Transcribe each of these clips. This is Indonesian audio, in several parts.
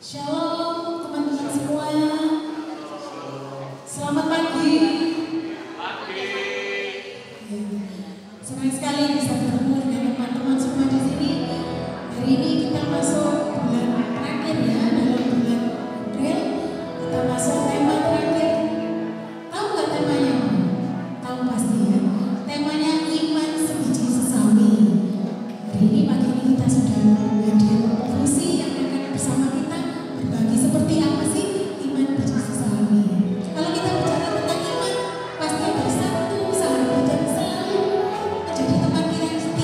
Shalom teman-teman semuanya. Selamat pagi. Ya, senang sekali bisa bertemu dengan teman-teman semua di sini. Hari ini kita masuk bulan terakhir ya, dalam bulan April. Kita masuk tema terakhir. Tahu nggak temanya? Tahu pasti ya. Temanya iman sebiji sesami. Hari ini pagi ini kita sudah hadir profesi yang akan bersama kita berbagi seperti apa sih iman biji sesami. Kalau kita bicara tentang iman, pasti ada satu sahabat yang selalu menjadi teman kita yang setia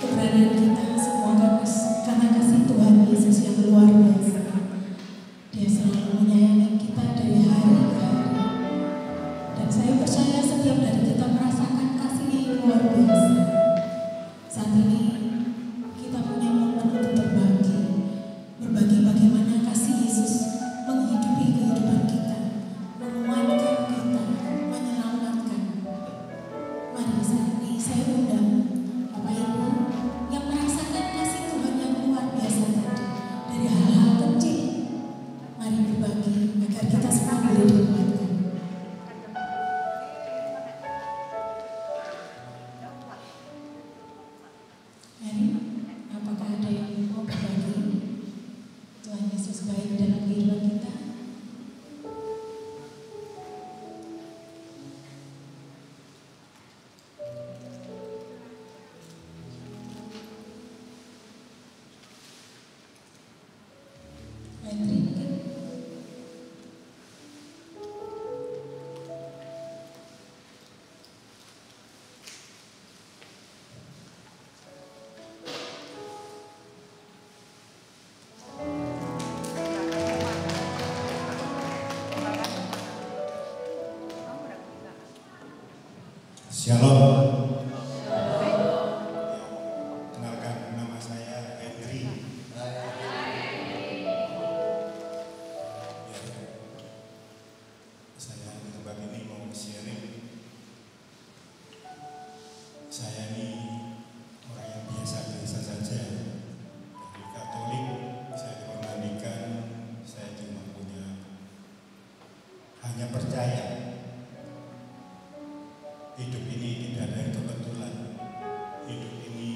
keberadaan kita semua karena kasih Tuhan Yesus yang luar biasa. Dia selalu menyayangi kita dari hari ke hari. Dan saya percaya setiap dari kita merasakan kasih-Nya yang luar biasa. Saat ini kita punya momen untuk berbagi bagaimana kasih Yesus menghidupi kehidupan kita, menguatkan kita, menyelamatkan. Mari saat ini saya undang Bapak Ibu yang merasakan kasih Tuhan yang luar biasa tadi dari hal-hal kecil. Mari berbagi agar kita semua boleh dikuatkan. Mari, apakah ada yang mau berbagi? Tuhan Yesus baik dalam kehidupan kita. Henry mungkin. Shalom. Kenalkan, nama saya Henry. Saya tempat ini mau sharing. Saya ini orang yang biasa-biasa saja. Dari Katolik, saya dipermandikan. Saya cuma hanya percaya. Hidup ini tidak ada yang kebetulan. Hidup ini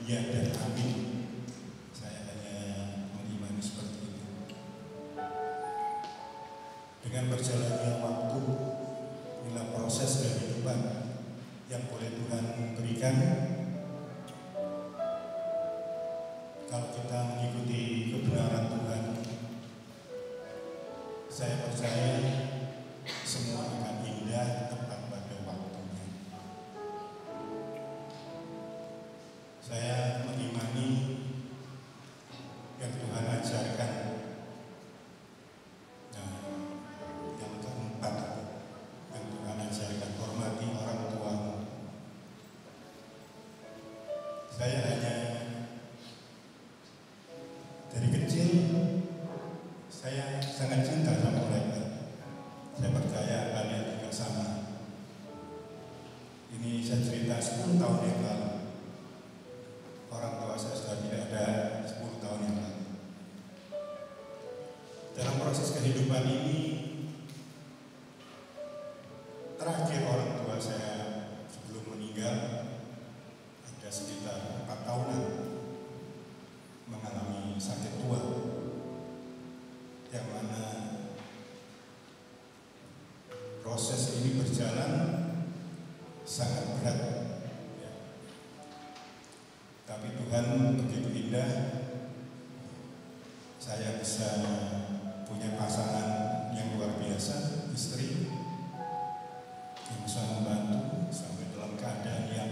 ya dan amin. Saya hanya mengimani seperti itu. Dengan berjalannya waktu, inilah proses kehidupan yang boleh Tuhan berikan. Kalau kita mengikuti kebenaran Tuhan, saya percaya semua akan indah tepat pada waktunya. Saya mengimani yang Tuhan ajarkan. Nah, yang keempat, yang Tuhan ajarkan, hormati orang tuamu. Saya hanya dari kecil, saya sangat cinta sama mereka. Saya percaya kalian juga sama. Ini saya cerita 10 tahun yang lalu. Orang tua saya sudah tidak ada 10 tahun yang lalu. Dalam proses kehidupan ini, terakhir orang tua saya sebelum meninggal ada sekitar 4 tahunan mengalami sakit tua, yang mana proses ini berjalan sangat berat. Tapi Tuhan begitu indah, saya bisa punya pasangan yang luar biasa, istri yang bisa membantu sampai dalam keadaan yang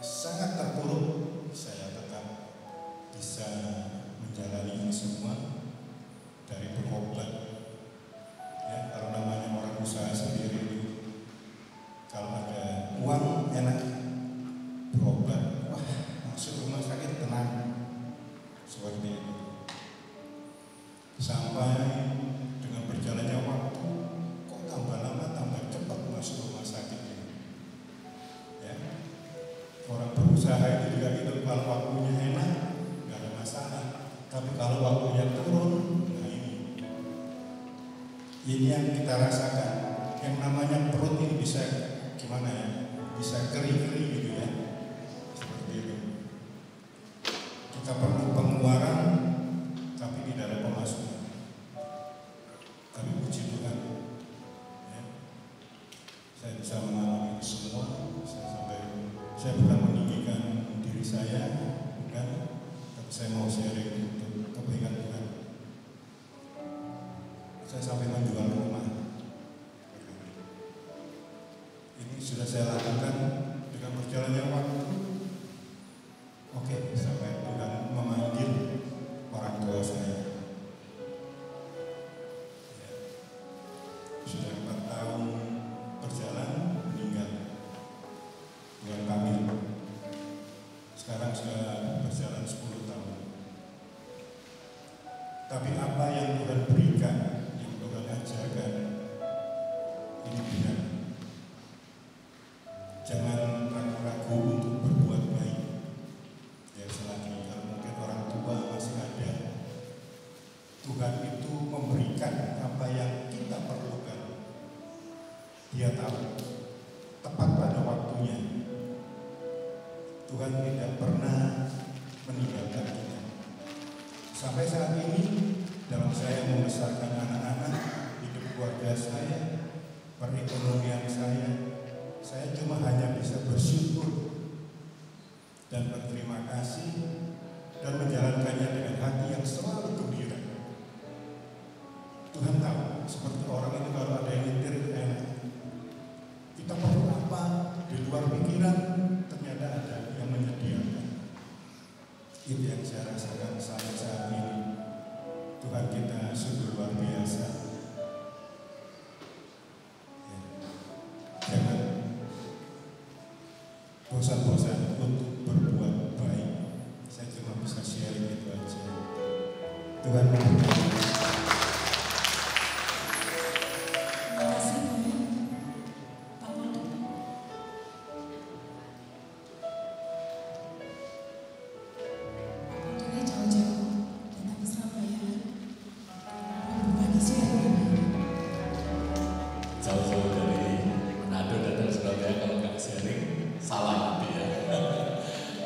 sangat terpuruk. Saya tetap bisa menjalani ini semua dari berobat. Ya, kalau namanya orang usaha sendiri itu, kalau ada uang enak, berobat, wah, masuk rumah sakit tenang, seperti itu. Sampai dengan berjalannya waktu, kok tambah lama tambah cepat masuk rumah sakit ini. Ya, orang berusaha itu juga gitu, kalau waktunya enak, nggak ada masalah. Tapi kalau waktunya turun, nah ini yang kita rasakan. Yang namanya perut ini bisa gimana ya? Bisa kering-kering gitu ya. Seperti itu. Kita perlu pengeluaran, tapi tidak ada pemasukan. Tapi puji Tuhan, ya, saya bisa mengalami itu semua. Saya bukan meninggikan diri saya, bukan, tapi saya mau sharing untuk kebaikan Tuhan. Saya sampai menjual rumah. Ini sudah saya lakukan dengan berjalannya waktu. Sekarang sudah berjalan 10 tahun. Tapi apa yang Tuhan berikan, yang Tuhan ajarkan, ini benar. Jangan ragu-ragu untuk berbuat baik. Ya, selagi kalau mungkin orang tua masih ada, Tuhan itu memberikan apa yang kita perlukan. Dia tahu tepat pada waktunya. Tuhan tidak pernah meninggalkan kita. Sampai saat ini, dalam saya membesarkan anak-anak, hidup keluarga saya, perekonomian saya cuma hanya bisa bersyukur dan berterima kasih dan menjalankannya dengan hati yang selalu gembira. Tuhan tahu, seperti orang itu kalau ada yang nyetir enak. Kita perlu apa di luar pikiran, ternyata ada yang menyediakan. Itu yang saya rasakan sampai saat ini. Tuhan kita sungguh luar biasa. Ya. Jangan bosan-bosan untuk berbuat baik. Saya cuma bisa sharing itu aja. Tuhan memberkati.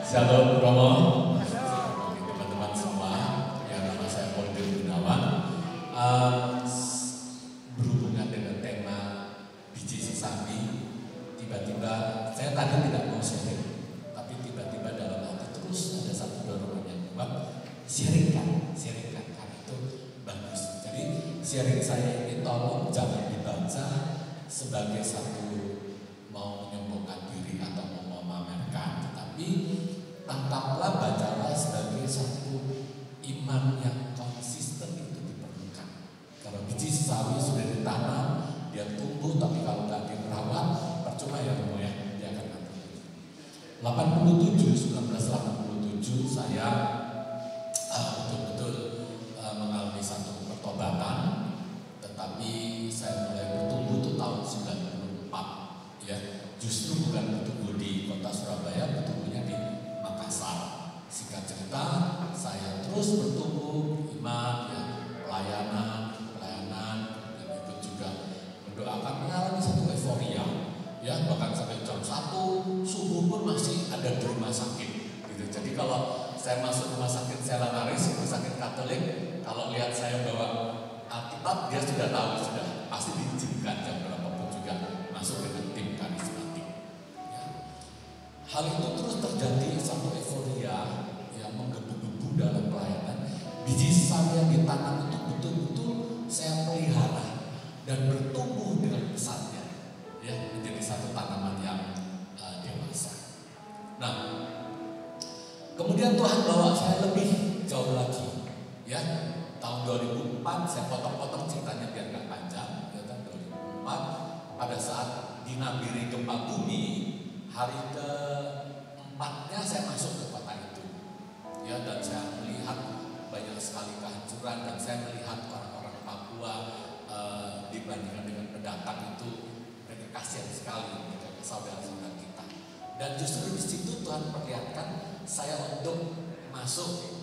Shalom Romo, teman-teman semua, yang nama saya Polden Gunawan. Berhubungan dengan tema biji sesami, tiba-tiba saya tadi tidak mau sharing, tapi tiba-tiba dalam hati terus ada satu dorongan yang kuat, sharingkan, karena itu bagus. Jadi sharing saya ini tolong jangan dibaca sebagai satu mau menyombongkan diri atau mau memamerkan, tetapi tangkaplah, bacalah sebagai satu iman yang konsisten. Itu diperlukan. Kalau biji sawi sudah ditanam, dia tumbuh, tapi kalau nggak dirawat, percuma ya Romo ya, dia akan mati. 1987 saya betul-betul mengalami satu pertobatan, tetapi saya mulai bertumbuh itu tahun 94 ya. Justru bukan bertumbuh di kota Surabaya, bertumbuhnya di Makassar. Singkat cerita, saya terus bertumbuh iman, ya, pelayanan, dan ikut juga mendoakan, mengalami satu euforia, ya, bahkan sampai jam 1 subuh pun masih ada di rumah sakit. Gitu. Jadi kalau saya masuk rumah sakit Sela Naris, rumah sakit Katolik, kalau lihat saya bawa Alkitab, dia sudah tahu, sudah pasti diizinkan jam berapapun juga masuk dengan tim karismatik. Ya. Hal itu terus terjadi satu euforia yang menggebu-gebu dalam pelayanan. Biji sawi yang ditanam itu betul-betul saya pelihara dan bertumbuh dengan pesatnya, ya, menjadi satu tanaman yang dewasa. Nah, kemudian Tuhan bawa saya lebih jauh lagi, ya. Tahun 2004 saya potong-potong ceritanya biar gak panjang, ya kan. 2004 pada saat dinambiri gempa bumi, hari ke-4-nya saya masuk ke kota itu, ya, dan saya melihat banyak sekali kehancuran, dan saya melihat orang-orang Papua dibandingkan dengan pendatang itu mereka kasihan sekali, mereka saudara-saudara kita. Dan justru di situ Tuhan perlihatkan saya untuk masuk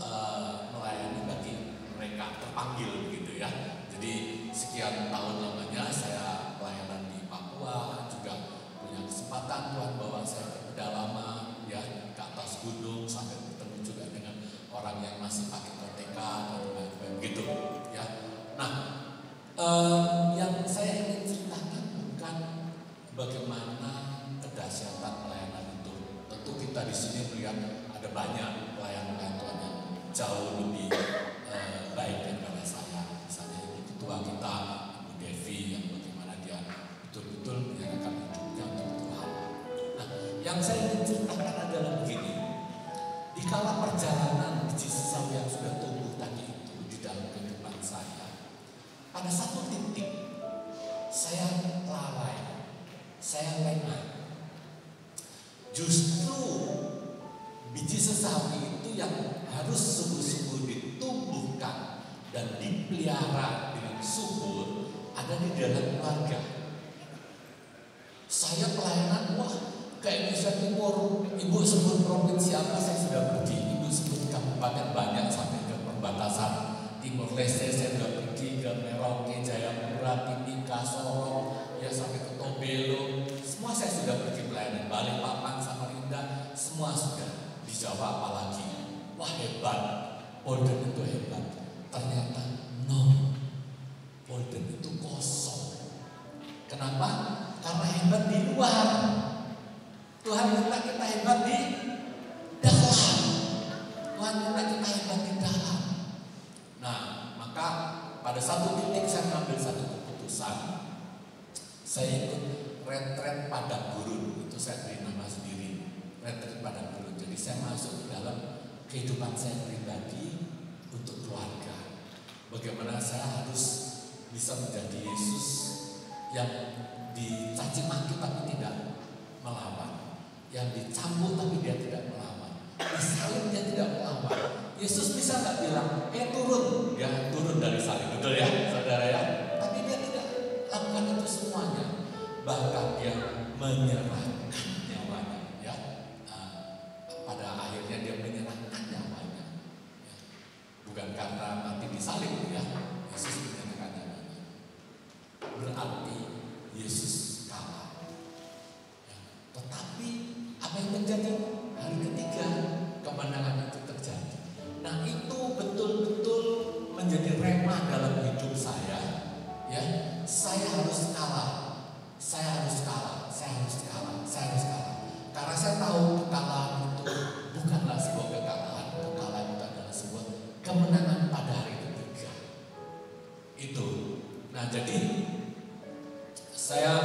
melayani bagi mereka, terpanggil begitu ya. Jadi sekian tahun lamanya saya pelayanan di Papua, juga punya kesempatan Tuhan bawa saya ke pedalaman, ya, ke atas gunung sampai bertemu juga dengan orang yang masih pakai koteka dan lain-lain begitu, ya. Nah, yang saya ingin ceritakan bukan bagaimana kedahsyatan pelayanan itu. Tentu kita di sini melihat ada banyak pelayan-pelayan Tuhan yang jauh lebih baik daripada saya. Misalnya ibu ketua kita, Ibu Devi, yang bagaimana dia betul-betul menyerahkan hidupnya untuk Tuhan. Nah, yang saya ingin ceritakan adalah begini. Di kala perjalanan biji sawi yang sudah tumbuh tadi itu di dalam kehidupan saya, pada satu titik saya lalai, saya lengah. Justru biji sawi itu yang harus sungguh-sungguh ditumbuhkan dan dipelihara dengan subur ada di dalam keluarga. Saya pelayanan, wah kayak Indonesia Timur, ibu sebut provinsi apa saya sudah pergi, ibu sebut kabupaten banyak sampai ke perbatasan Timur Leste saya sudah pergi, ke Merauke, Jayapura, Timika, Sorong, ya sampai ke Tobelo, semua saya sudah pergi pelayanan, Balikpapan, Samarinda, semua sudah. Di Jawa apalagi, wah hebat, Polden itu hebat. Ternyata no, Polden itu kosong. Kenapa? Karena hebat di luar. Tuhan minta kita hebat di dalam. Tuhan minta kita hebat di dalam. Nah, maka pada satu titik saya mengambil satu keputusan. Saya ikut retret Padang Gurun. Itu saya beri nama sendiri, retret Padang Gurun. Jadi saya masuk ke dalam kehidupan saya pribadi untuk keluarga. Bagaimana saya harus bisa menjadi Yesus yang dicaci maki tapi tidak melawan, yang dicambuk tapi dia tidak melawan, disalib dia tidak melawan. Yesus bisa nggak bilang, turun, ya turun dari salib, betul ya, saudara ya? Tapi dia tidak lakukan itu semuanya, bahkan dia menyerahkan nyawanya, ya. Pada akhirnya dia menyerahkan nyawanya, ya. Bukan karena mati disalib, ya. Yesus menyerahkan nyawanya. Berarti Yesus kalah. Ya. Tetapi apa yang terjadi hari ketiga kemenangan itu terjadi. Nah itu betul-betul menjadi rema dalam hidup saya. Ya, saya harus kalah. Saya harus kalah. Saya harus kalah. Saya harus kalah. Karena saya tahu kekalahan itu bukanlah sebuah kekalahan. Kekalahan itu adalah sebuah kemenangan pada hari ketiga. Itu. Nah jadi saya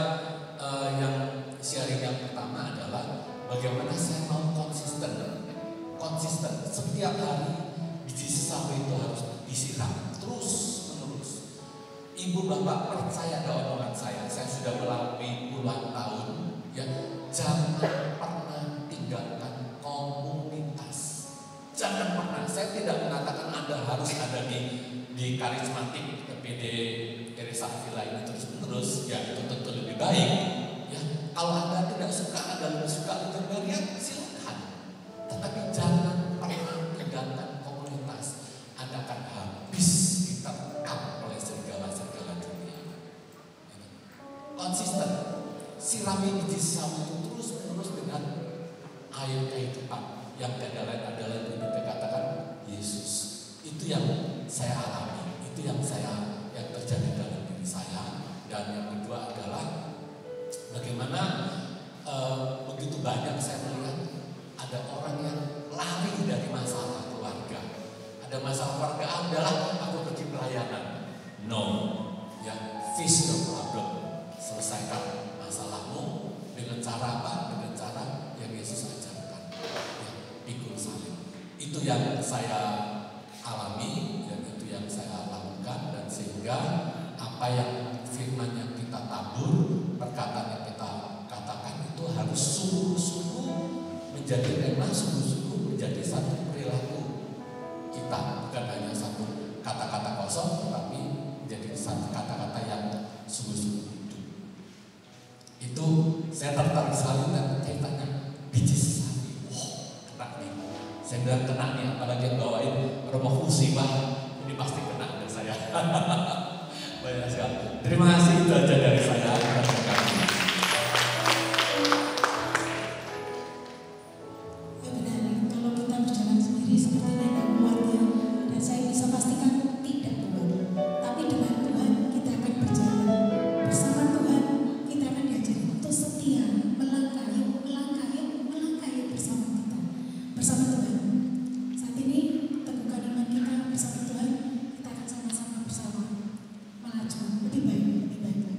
yang sharing yang pertama adalah bagaimana saya mau konsisten setiap hari biji sawi itu harus disiram terus menerus. Ibu bapak percaya ada omongan saya sudah melalui puluhan tahun, ya jangan pernah tinggalkan komunitas. Jangan pernah. Saya tidak mengatakan Anda harus ada di karismatik PD Teresa Villa ini terus menerus, ya itu tentu lebih baik. Ya, kalau Anda tidak suka, Anda lebih suka Luther Marian, silakan. Tetapi jangan pernah tinggalkan komunitas. Anda akan habis diterkam oleh serigala-serigala dunia. Konsisten, sirami biji sawi itu terus menerus dengan air kehidupan yang tiada lain adalah yang dikatakan Yesus. Itu yang saya alami, itu yang terjadi dalam diri saya. Dan yang kedua adalah bagaimana begitu banyak saya melihat ada orang yang lari dari masalah keluarga. Ada masalah keluarga adalah aku pergi pelayanan. No, ya fix the problem. Selesaikan masalahmu dengan cara apa? Dengan cara yang Yesus ajarkan. Ya, pikul salib. Itu yang saya alami dan itu yang saya lakukan, dan sehingga apa yang firman yang kita tabur, perkataan yang kita katakan itu harus sungguh-sungguh menjadi rema, sungguh-sungguh menjadi satu perilaku kita, bukan hanya satu kata-kata kosong, tetapi menjadi satu kata-kata yang sungguh-sungguh hidup. Itu saya tertarik sekali dan kaitannya biji sawi. Kena nih. Saya bilang kena nih, apalagi yang bawain Romo Musibah, ini pasti kena dari saya. Banyak sekali. Terima kasih, itu aja dari saya. Ya benar, kalau kita berjalan sendiri sepertinya tidak kuat ya. Dan saya bisa pastikan tidak kuat. Tapi dengan Tuhan kita akan berjalan. Bersama Tuhan kita akan diajari untuk setia, melangkahi bersama kita. Bersama Tuhan. Saat ini teguhkan iman kita bersama Tuhan. Kita akan sama-sama bersama melaju lebih baik lagi.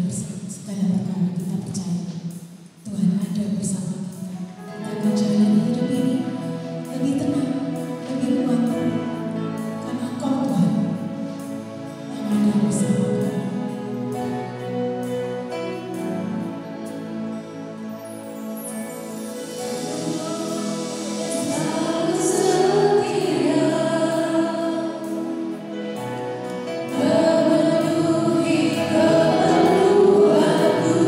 segala perkara kita percaya Tuhan ada bersama kita. Kita akan jalani hidup ini lebih tenang, lebih kuat, karena Engkau Tuhan yang ada bersama kami. Memenuhi keperluanku.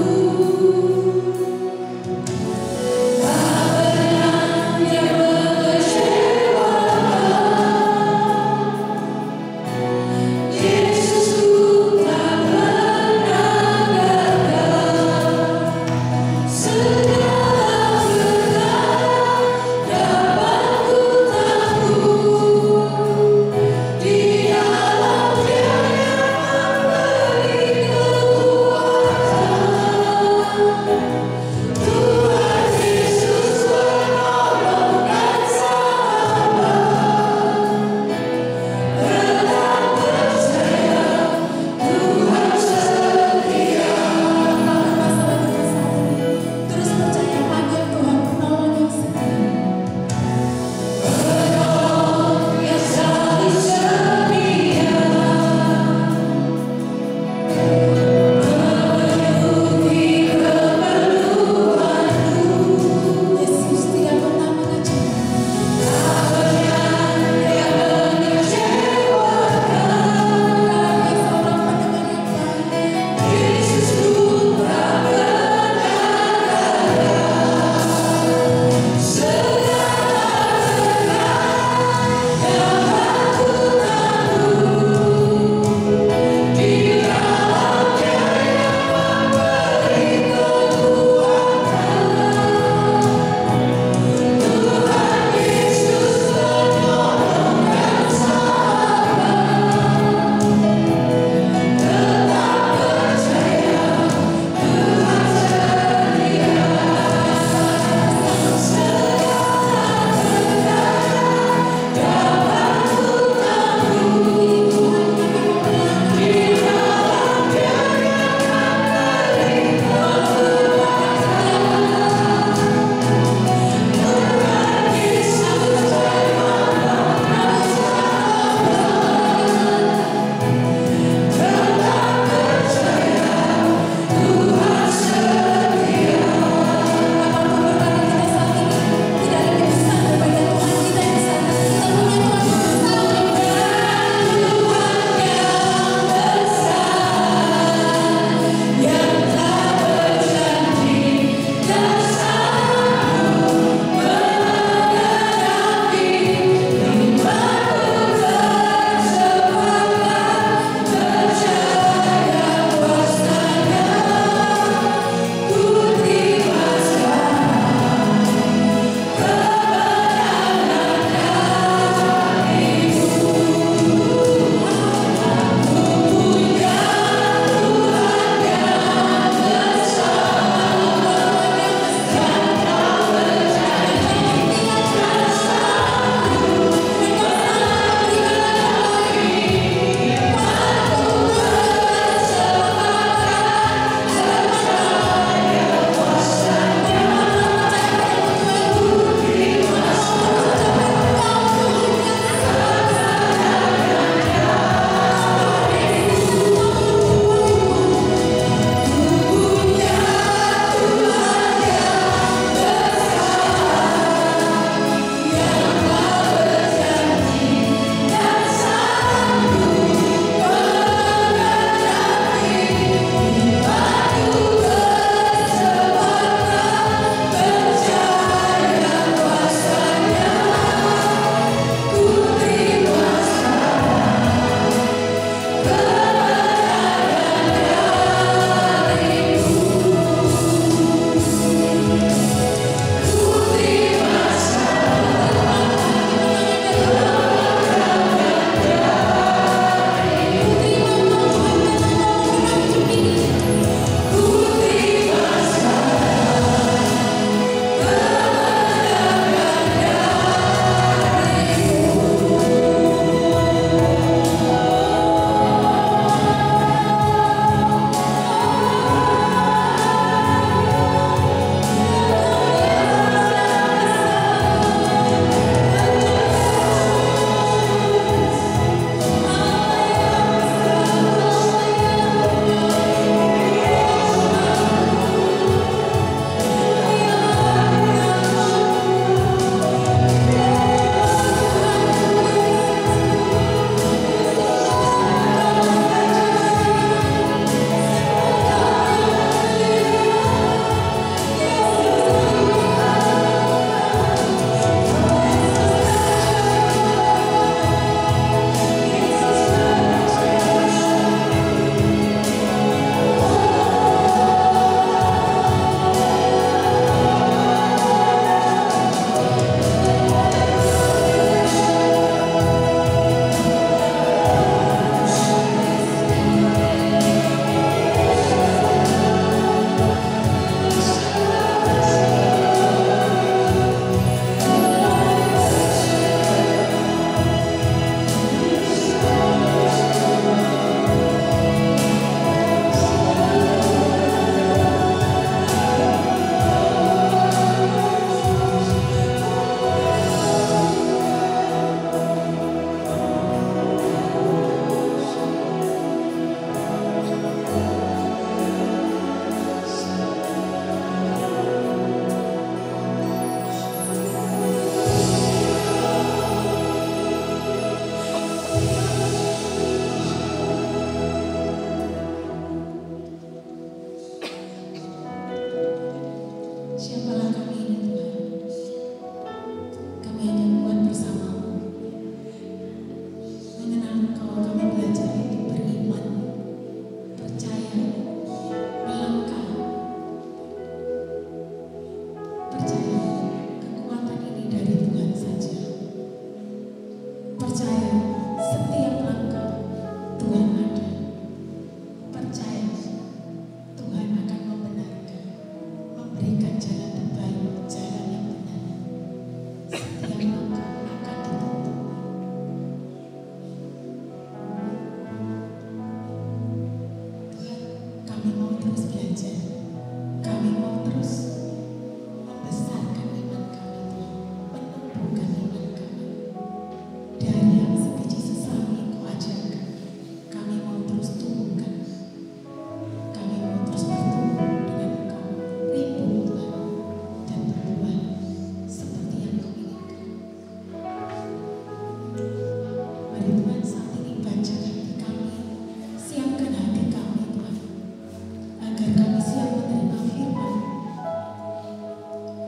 kami siap menerima firman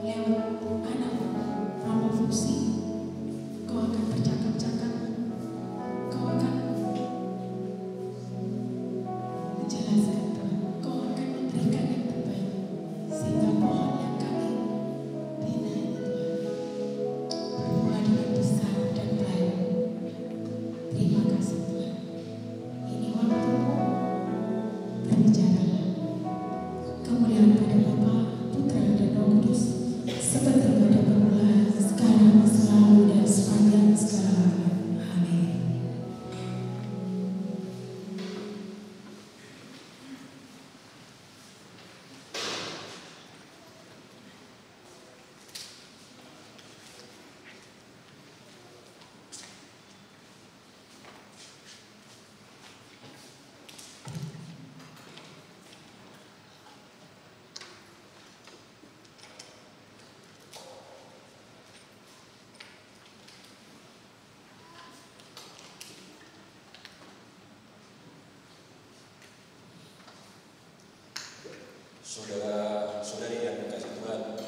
lewat anak Romo Fusi. Kau akan bercakap-cakap, kau akan menjelaskan Tuhan, kau akan memberikan yang terbaik, sehingga pohon yang kami bina ini Tuhan berbuah dengan besar dan baik. Terima kasih Tuhan. Ini waktu-Mu, berbicaralah. Kemuliaan pada Bapa, Putra dan Roh Kudus, seperti pada permulaan, sekarang, selalu, dan sepanjang segala abad. Amin. Saudara-saudari yang dikasih Tuhan,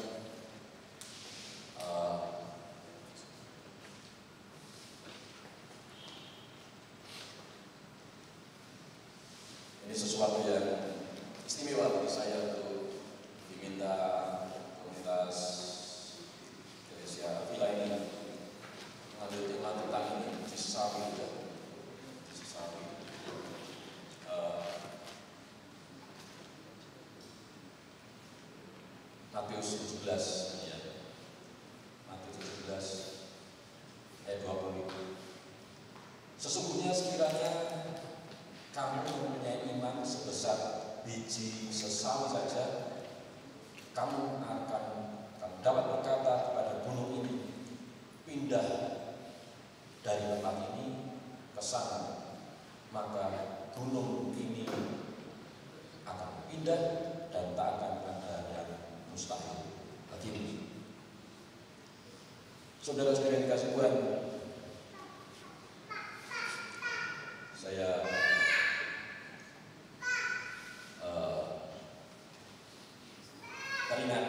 ini sesuatu yang istimewa bagi saya untuk diminta komunitas Gereja Villa ini mengambil tema tentang ini, disesawi ya. Disesawi. Matius 17 ya. Matius 17 ayat 20. Sesungguhnya sekiranya kamu mempunyai iman sebesar biji sesawi saja, kamu dapat berkata kepada gunung ini, pindah dari tempat ini ke sana, maka gunung ini akan pindah dan tak akan ada yang mustahil bagimu. Saudara-saudara yang dikasih Tuhan, saya teringat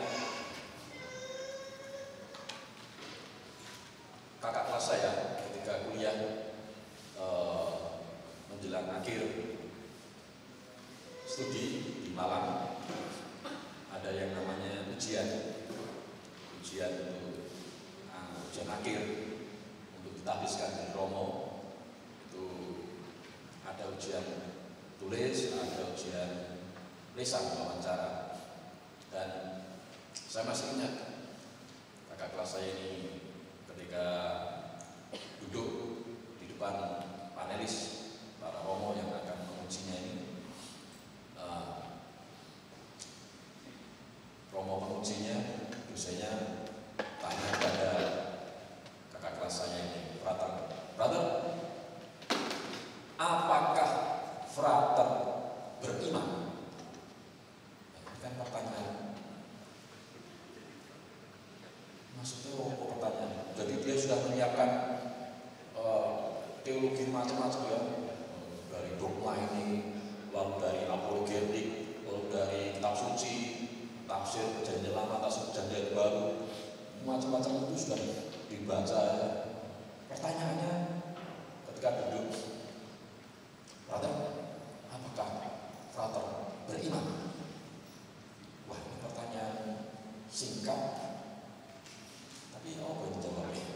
kakak kelas saya ketika kuliah menjelang akhir studi di Malang. Ada yang namanya ujian akhir untuk ditahbiskan di Romo. Itu ada ujian tulis, ada ujian lisan wawancara. Dan saya masih ingat kakak kelas saya ini ketika duduk di depan panelis para Romo yang akan mengujinya ini. Romo pengujinya, dosennya tanya pada kakak kelas saya ini, Frater, apakah Frater beriman? Ini kan pertanyaan. Maksudnya apa pertanyaan? Jadi dia sudah menyiapkan teologi macam-macam ya, dari dogma ini, lalu dari apologetik, lalu dari kitab suci, tafsir perjanjian lama, tafsir perjanjian baru, macam-macam itu sudah dibaca ya. Pertanyaannya ketika duduk, Frater, apakah Frater beriman? Wah, ini pertanyaan singkat, tapi apa yang dijawabnya?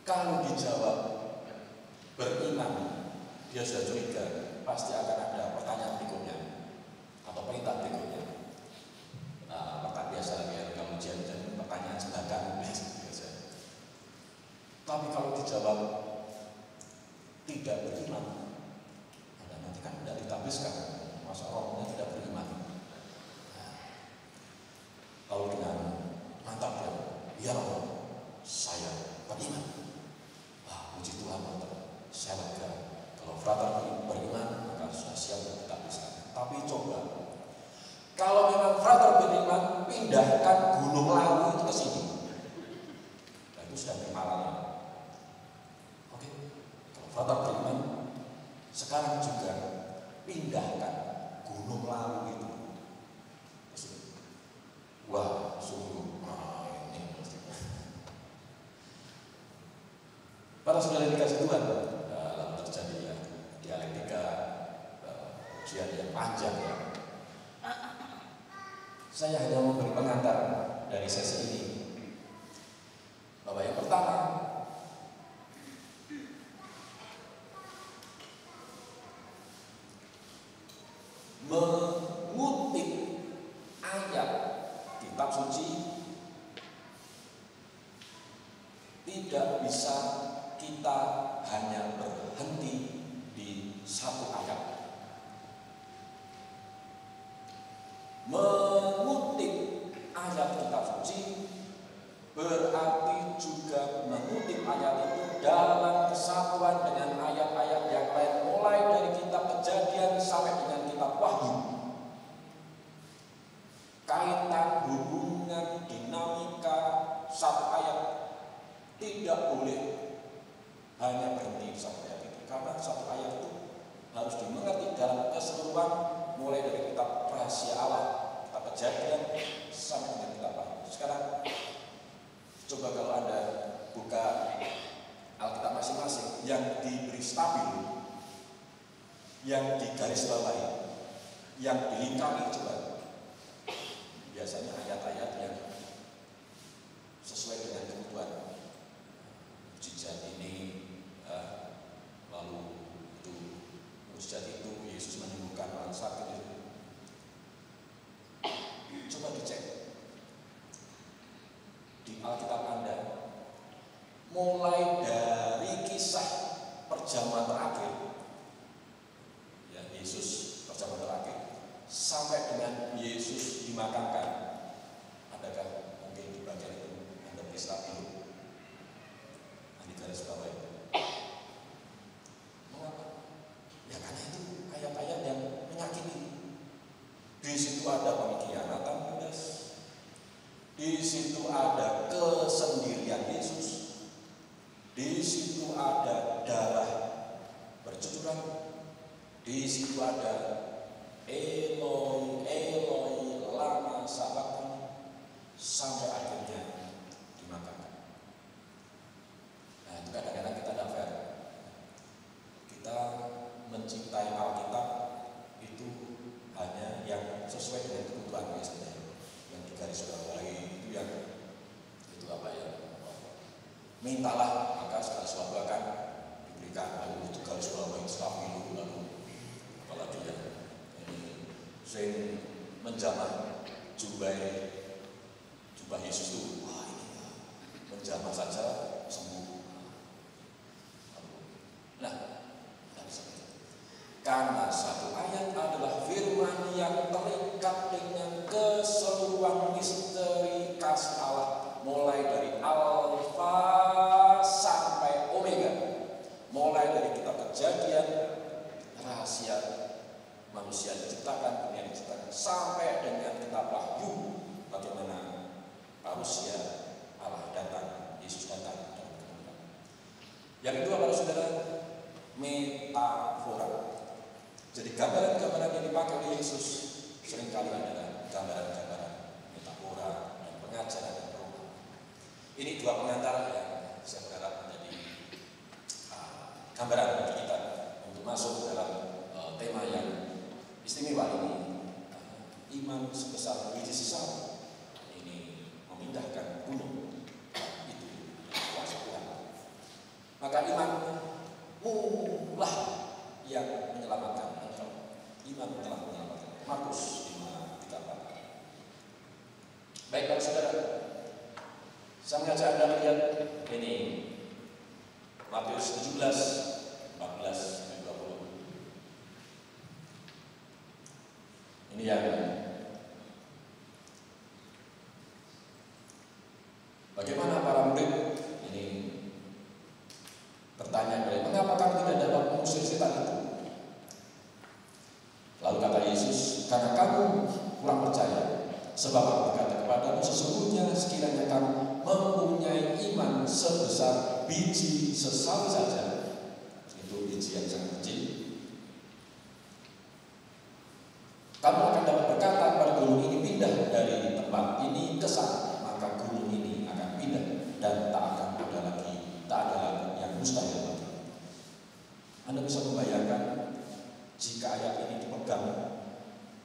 Kalau dijawab beriman, dia sudah curiga, pasti akan ada pertanyaan berikutnya atau perintah berikutnya. Pertanyaan biasa ya, kamu ujian pertanyaan sebagian biasa. Tapi kalau dijawab tidak beriman, Anda nanti kan tidak ditahbiskan, masa rohnya tidak beriman. Kalau dengan mantap ya Roh, saya beriman. Wah, puji Tuhan, saya lega. Kalau Frater beriman, maka sudah siap untuk ditahbiskan. Tapi coba, kalau memang Frater beriman, pindahkan Gunung Lawu itu ke sini. Nah, itu sudah beriman. Oke, kalau Frater beriman, sekarang juga pindahkan Gunung Para saudara dikasih Tuhan, lalu terjadi ya dialektika, ujian yang panjang ya. Saya hanya memberi pengantar dari sesi ini bahwa yang pertama, mengutip ayat kitab suci tidak bisa kita hanya berhenti di satu ayat. Mengutip ayat kitab suci berarti juga mengutip ayat itu dalam kesatuan dengan ayat-ayat yang lain, mulai dari kitab Kejadian sampai dengan kitab Wahyu. Kaitan, hubungan, dinamika satu ayat tidak boleh hanya berhenti satu ayat itu, karena satu ayat itu harus dimengerti dalam keseluruhan, mulai dari kitab Rahasia Allah, kitab Kejadian sampai dengan kitab Wahyu. Sekarang coba kalau Anda buka Alkitab masing-masing yang diberi stabilo, yang digarisbawahi, yang dilingkari, coba. Biasanya ayat-ayat yang sesuai dengan kebutuhan. Mujizat ini, lalu itu mujizat itu Yesus menyembuhkan orang sakit itu. Coba dicek di Alkitab Anda, mulai dari kisah perjamuan terakhir, ya Yesus perjamuan terakhir, sampai dengan Yesus dimakamkan. Adakah mungkin di bagian itu Anda beri stabilo? Di garis bawah itu. Mengapa? Ya karena itu ayat-ayat yang menyakiti. Di situ ada pengkhianatan Yudas. Di situ ada kesendirian Yesus. Di situ ada darah bercucuran. Di situ ada Eloi, Eloi, lama sabachthani, sampai akhirnya dimakamkan. Nah, itu kadang-kadang kita tidak fair. Kita mencintai Alkitab itu hanya yang sesuai dengan kebutuhan biasanya, yang digarisbawahi itu yang itu apa ya? Mintalah maka segala sesuatu akan diberikan. Lalu itu garisbawahi stabilo, lalu apalagi ya ini sing menjamah jubah Yesus itu, wah ini menjamah saja sembuh. Nah, karena satu ayat adalah firman yang terikat dengan keseluruhan misteri kasih Allah, mulai dari Alfa sampai Omega, mulai dari kitab Kejadian, rahasia manusia diciptakan, dunia diciptakan, sampai dengan kitab Wahyu, bagaimana manusia Allah datang, Yesus datang. Yang kedua, para saudara, metafora. Jadi gambaran-gambaran yang dipakai oleh Yesus seringkali adalah gambaran-gambaran metafora dan pengajaran dan perubahan. Ini dua pengantar yang saya berharap menjadi gambaran bagi kita untuk masuk dalam tema yang istimewa ini. Iman sebesar biji sesar ini memindahkan gunung, itu kuasa Tuhan. Maka imanmu lah yang menyelamatkan. Iman telah menyelamatkan. Markus 5:34. Baik, para saudara, saya mengajak Anda melihat ini Matius 17:14-20. Ini yang bagaimana para murid ini bertanya kepada, mengapa kamu tidak dapat mengusir setan itu? Lalu kata Yesus, karena kamu kurang percaya. Sebab aku berkata kepadamu, sesungguhnya sekiranya kamu mempunyai iman sebesar biji sesal saja, itu biji yang sangat kecil, kamu akan dapat berkata pada gunung ini pindah dari tempat ini ke sana, maka gunung ini akan pindah dan tak ada lagi yang mustahil Anda bisa membayangkan jika ayat ini dipegang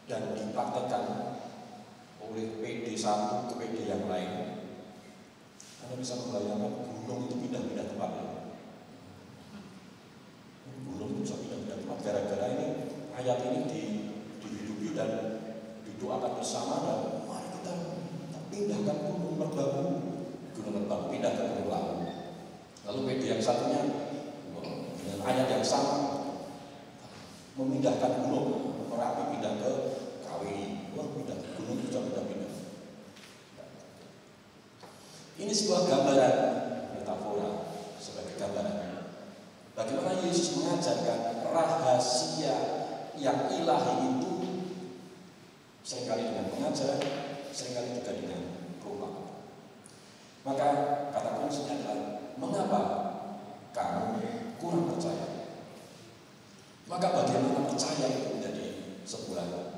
dan dipraktekkan oleh PD satu ke PD yang lain, Anda bisa membayangkan gunung itu pindah-pindah tempat. Gunung itu bisa pindah-pindah tempat gara-gara ini ayat ini dihidupi dan didoakan bersama, dan mari kita pindahkan gunung merbabu pindah ke gunung lain. Lalu PD yang satunya dengan ayat yang sama memindahkan gunung Merapi pindah ke Kawi, pindah ke gunung bisa pindah-pindah. Ini sebuah gambaran metafora sebagai gambaran bagaimana Yesus mengajarkan rahasia yang ilahi itu seringkali dengan pengajaran, seringkali juga dengan perumpamaan. Maka kata kuncinya adalah mengapa kamu kurang percaya? Maka bagaimana percaya itu menjadi sebuah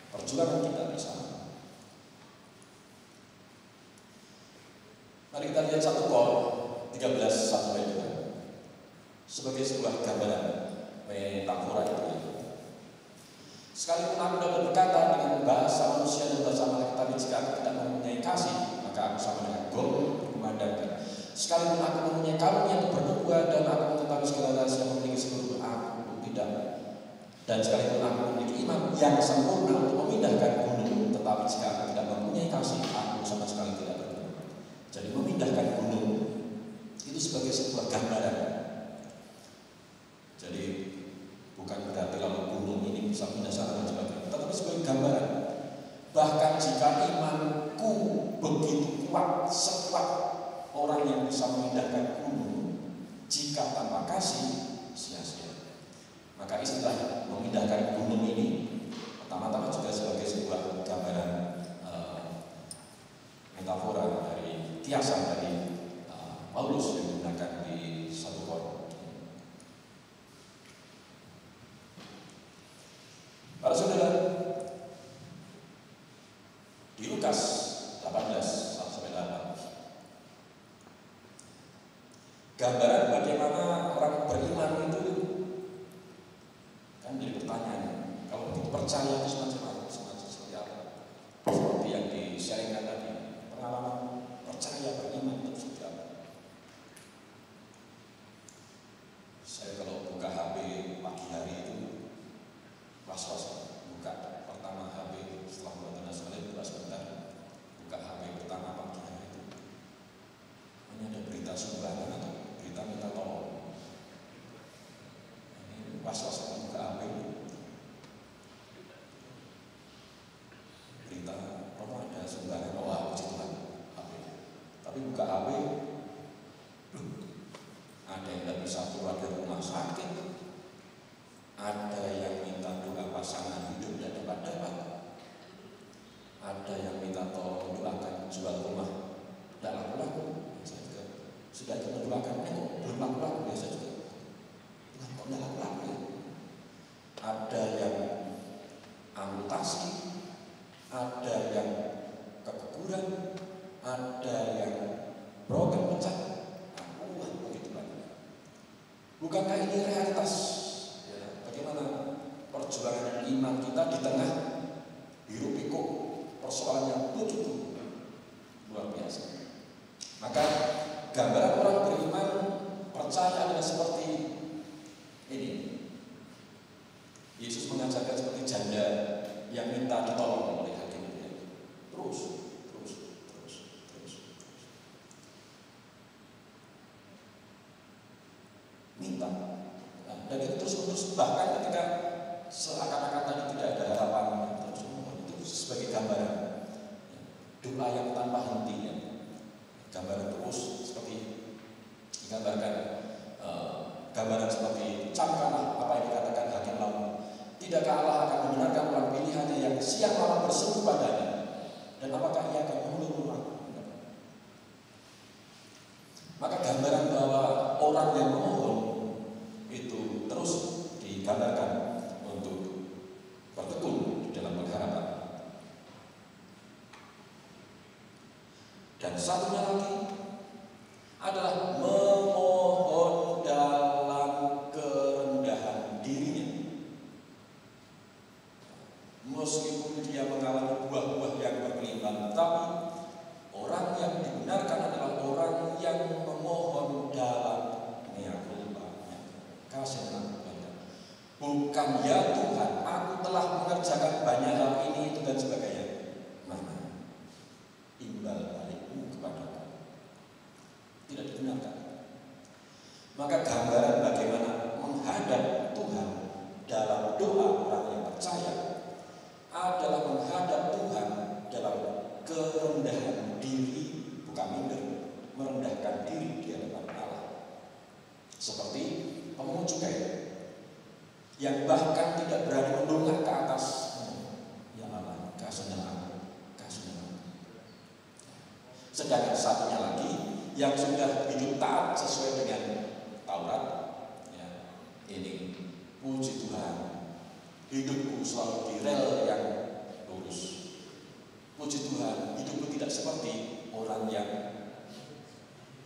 perjuangan kita bersama. Mari kita lihat 1 Kor 13:1-2 sebagai sebuah gambaran metafora itu. Sekalipun aku dapat berkata dengan bahasa manusia dan bahasa malaikat, tapi jika aku tidak mempunyai kasih, maka aku sama dengan gong memandangkan. Sekalipun aku mempunyai karunia untuk bernubuat dan aku mengetahui segala rahasia yang memiliki seluruh, aku tidak. Dan sekalipun aku memiliki iman yang sempurna untuk memindahkan gunung, tetapi jika aku tidak mempunyai kasih, aku sama sekali tidak berguna. Jadi memindahkan gunung itu sebagai sebuah gambaran. Jadi bukan berarti kalau gunung ini bisa pindah sana dan sebagainya, tetapi sebagai gambaran. Bahkan jika imanku begitu kuat, sekuat orang yang bisa memindahkan gunung, jika tanpa kasih sia-sia. Maka istilah memindahkan gunung ini pertama-tama juga sebagai sebuah gambaran metafora dari kiasan dari Paulus yang digunakan di 1 Kor. Para saudara, di Lukas 18:1-8 gambaran bagaimana orang beriman itu kan jadi pertanyaan, kalau begitu percaya itu semacam seperti apa? Seperti yang di-sharingkan tadi, pengalaman percaya beriman itu seperti apa? Saya kalau buka HP pagi hari itu was-was, buka pertama HP setelah melakukan salat buka sebentar, buka HP pertama pagi hari itu ini ada berita sumbangan atau berita minta tolong. Ini was-was buka HP berita ada sumbangan, puji Tuhan HP. Tapi buka HP ada yang tidak bisa keluar dari rumah sakit, ada yang minta doa pasangan hidup dan dapat, ada yang minta tolong doakan jual rumah tidak laku-laku. Saya juga sudah mendoakan, kok belum laku-laku, biasa juga kok tidak laku-laku ya. Ada yang amputasi, ada yang keguguran, ada yang broken pecah, begitu banyak. Bukankah ini realitas? Bagaimana perjuangan iman kita di tengah hiruk-pikuk persoalan yang begitu luar biasa. Maka gambaran orang beriman percaya adalah seperti ini. Yesus mengajarkan seperti janda yang minta ditolong oleh hakim itu. Terus minta. Dan itu terus bahkan ketika seakan-akan tadi tidak ada harapan, terus itu sebagai gambaran doa yang tanpa henti ya. Gambaran terus seperti digambarkan, gambaran seperti camkanlah apa yang dikatakan hakim lalu. Tidakkah Allah akan membenarkan orang pilihannya yang siang malam berseru padanya, dan apakah ia akan mengulur aku? Maka gambaran bahwa orang yang memohon itu terus digambarkan untuk bertekun di dalam pengharapan. Dan satunya lagi adalah memohon dalam meskipun dia mengalami buah-buah yang berkelimpahan, tetapi orang yang dibenarkan adalah orang yang memohon dalam kasih Tuhan. Bukan ya Tuhan, aku telah mengerjakan banyak hal ini itu dan sebagainya. Mana imbal balikmu kepadaku? Tidak dibenarkan. Maka gambaran bagaimana menghadap Tuhan dalam doa orang yang percaya adalah menghadap Tuhan dalam kerendahan diri, bukan minder, merendahkan diri di hadapan Allah. Seperti pemungut cukai yang bahkan tidak berani mendongak ke atas. Ya Allah, kasihnya aku, kasihnya aku. Sedangkan satunya lagi yang sudah hidup taat sesuai dengan Taurat, ya, ini puji Tuhan, hidupku selalu di rel yang lurus. Puji Tuhan, hidupku tidak seperti orang yang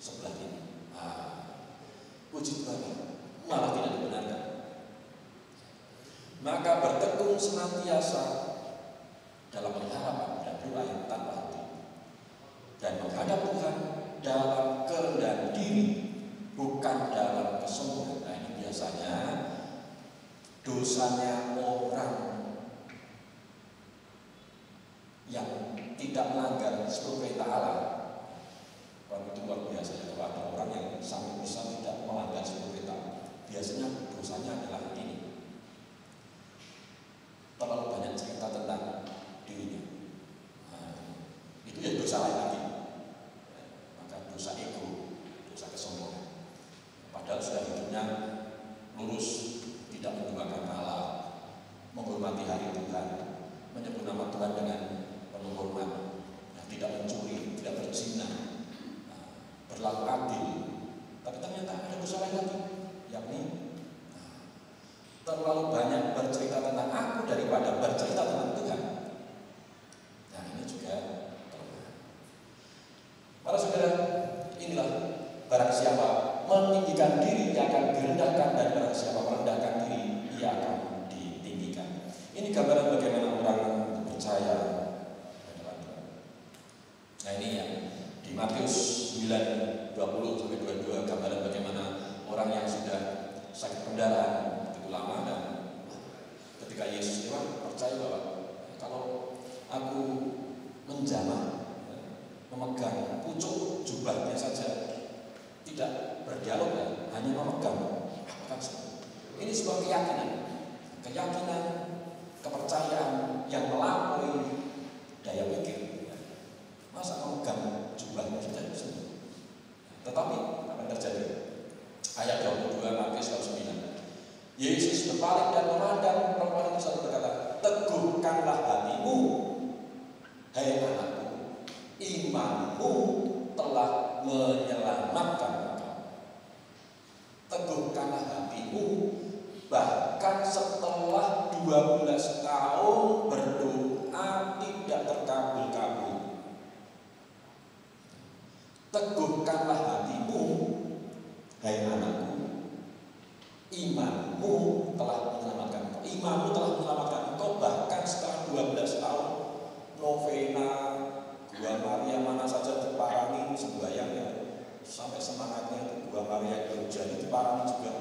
sebelah ini. Puji Tuhan, malah tidak dibenarkan. Maka bertekun senantiasa dalam pengharapan dan doa yang tanpa henti, dan menghadap Tuhan dalam kerendahan diri, bukan dalam kesombongan. Nah, ini biasanya dosanya orang yang tidak melanggar seluruh perintah Allah. Orang itu luar biasa. Kalau ada orang yang sampai bisa tidak melanggar seluruh perintah, biasanya dosanya adalah ini. Terlalu banyak cerita tentang dirinya. Itu ya dosa lain lagi. Maka dosa ego, dosa kesombongan. Padahal sudah hidupnya lurus, tidak menduakan Allah, menghormati hari Tuhan, menyebut nama Tuhan dengan penuh hormat, tidak mencuri, tidak berzina, berlaku adil. Tapi ternyata ada dosa lain lagi, yakni terlalu banyak bercerita tentang aku daripada bercerita tentang Tuhan. Nah, ini juga para saudara, inilah barang siapa meninggikan diri ia akan direndahkan, dan barang siapa merendahkan diri ia akan ditinggikan. Ini gambaran bagaimana orang percaya. Nah, ini yang di Matius 9:20-22 gambaran bagaimana orang yang sudah sakit pendarahan lama, dan ketika Yesus lewat percaya bahwa kalau aku menjamah, memegang pucuk jubahnya saja, tidak berdialog, hanya memegang, akan sembuh. Ini sebuah keyakinan, kepercayaan yang melampaui daya pikir. Masa memegang jubahnya saja sembuh? Tetapi apa yang terjadi? Ayat 22 Matius 9. Yesus berpaling dan memandang perempuan itu sambil berkata, teguhkanlah hatimu, hai anakku, imanmu telah menyelamatkan engkau. Teguhkanlah hatimu, bahkan setelah 12 tahun berdoa tidak terkabul-kabul. Teguhkanlah hatimu, hai anakku, imanmu telah menyelamatkan engkau. Imanmu telah menyelamatkan engkau bahkan setelah 12 tahun novena Gua Maria mana saja diparangi sembahyangnya, sampai semangatnya itu Gua Maria jadi diparangi juga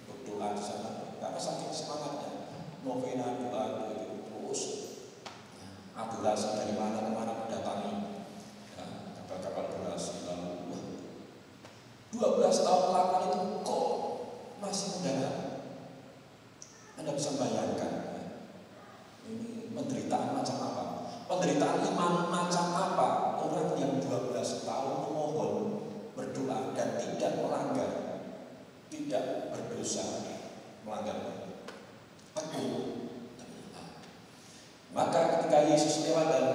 untuk doa di sana. Karena saking semangatnya novena doa itu terus adorasi dari mana ke mana mendatangi, kapal-kapal adorasi. Lalu 12 tahun melakukan itu kok masih muda. Anda bisa bayangkan ini penderitaan macam apa, penderitaan iman macam apa orang yang 12 tahun memohon, berdoa dan tidak melanggar, tidak berdosa, melanggar teguh. Maka ketika Yesus lewat dan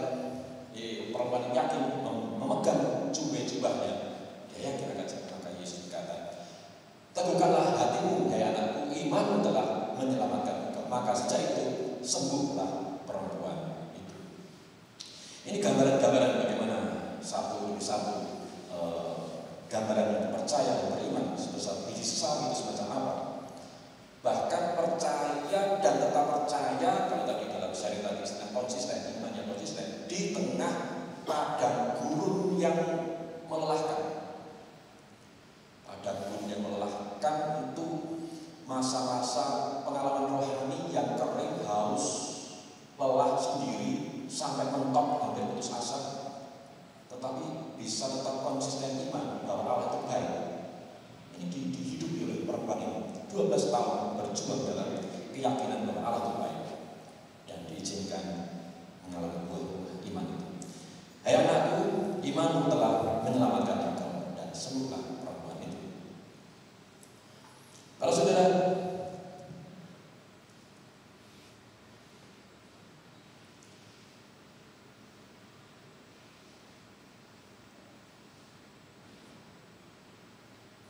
perempuan yakin memegang jubahnya, dia yakin akan jatuh. Maka Yesus berkata, teguhkanlah hatimu, hai anakku, imanmu telah menyelamatkan engkau. Maka sejak itu sembuhlah perempuan itu. Ini gambaran-gambaran bagaimana satu demi satu gambaran yang percaya dan beriman sebesar biji sesam itu semacam apa. Bahkan percaya dan tetap percaya, kalau tadi konsisten, iman yang konsisten di tengah padang gurun yang melelahkan. Padang gurun yang melelahkan itu masa-masa pengalaman rohani yang kering, haus, lelah sendiri sampai mentok hampir putus asa, tetapi bisa tetap konsisten iman bahwa Allah itu baik. Ini dihidupi oleh perempuan ini 12 tahun berjuang dalam keyakinan bahwa Allah itu baik dan diizinkan mengalami buah iman itu. Hai anakku, imanmu telah menyelamatkan engkau, dan sembuhlah perempuan itu. Kalau saudara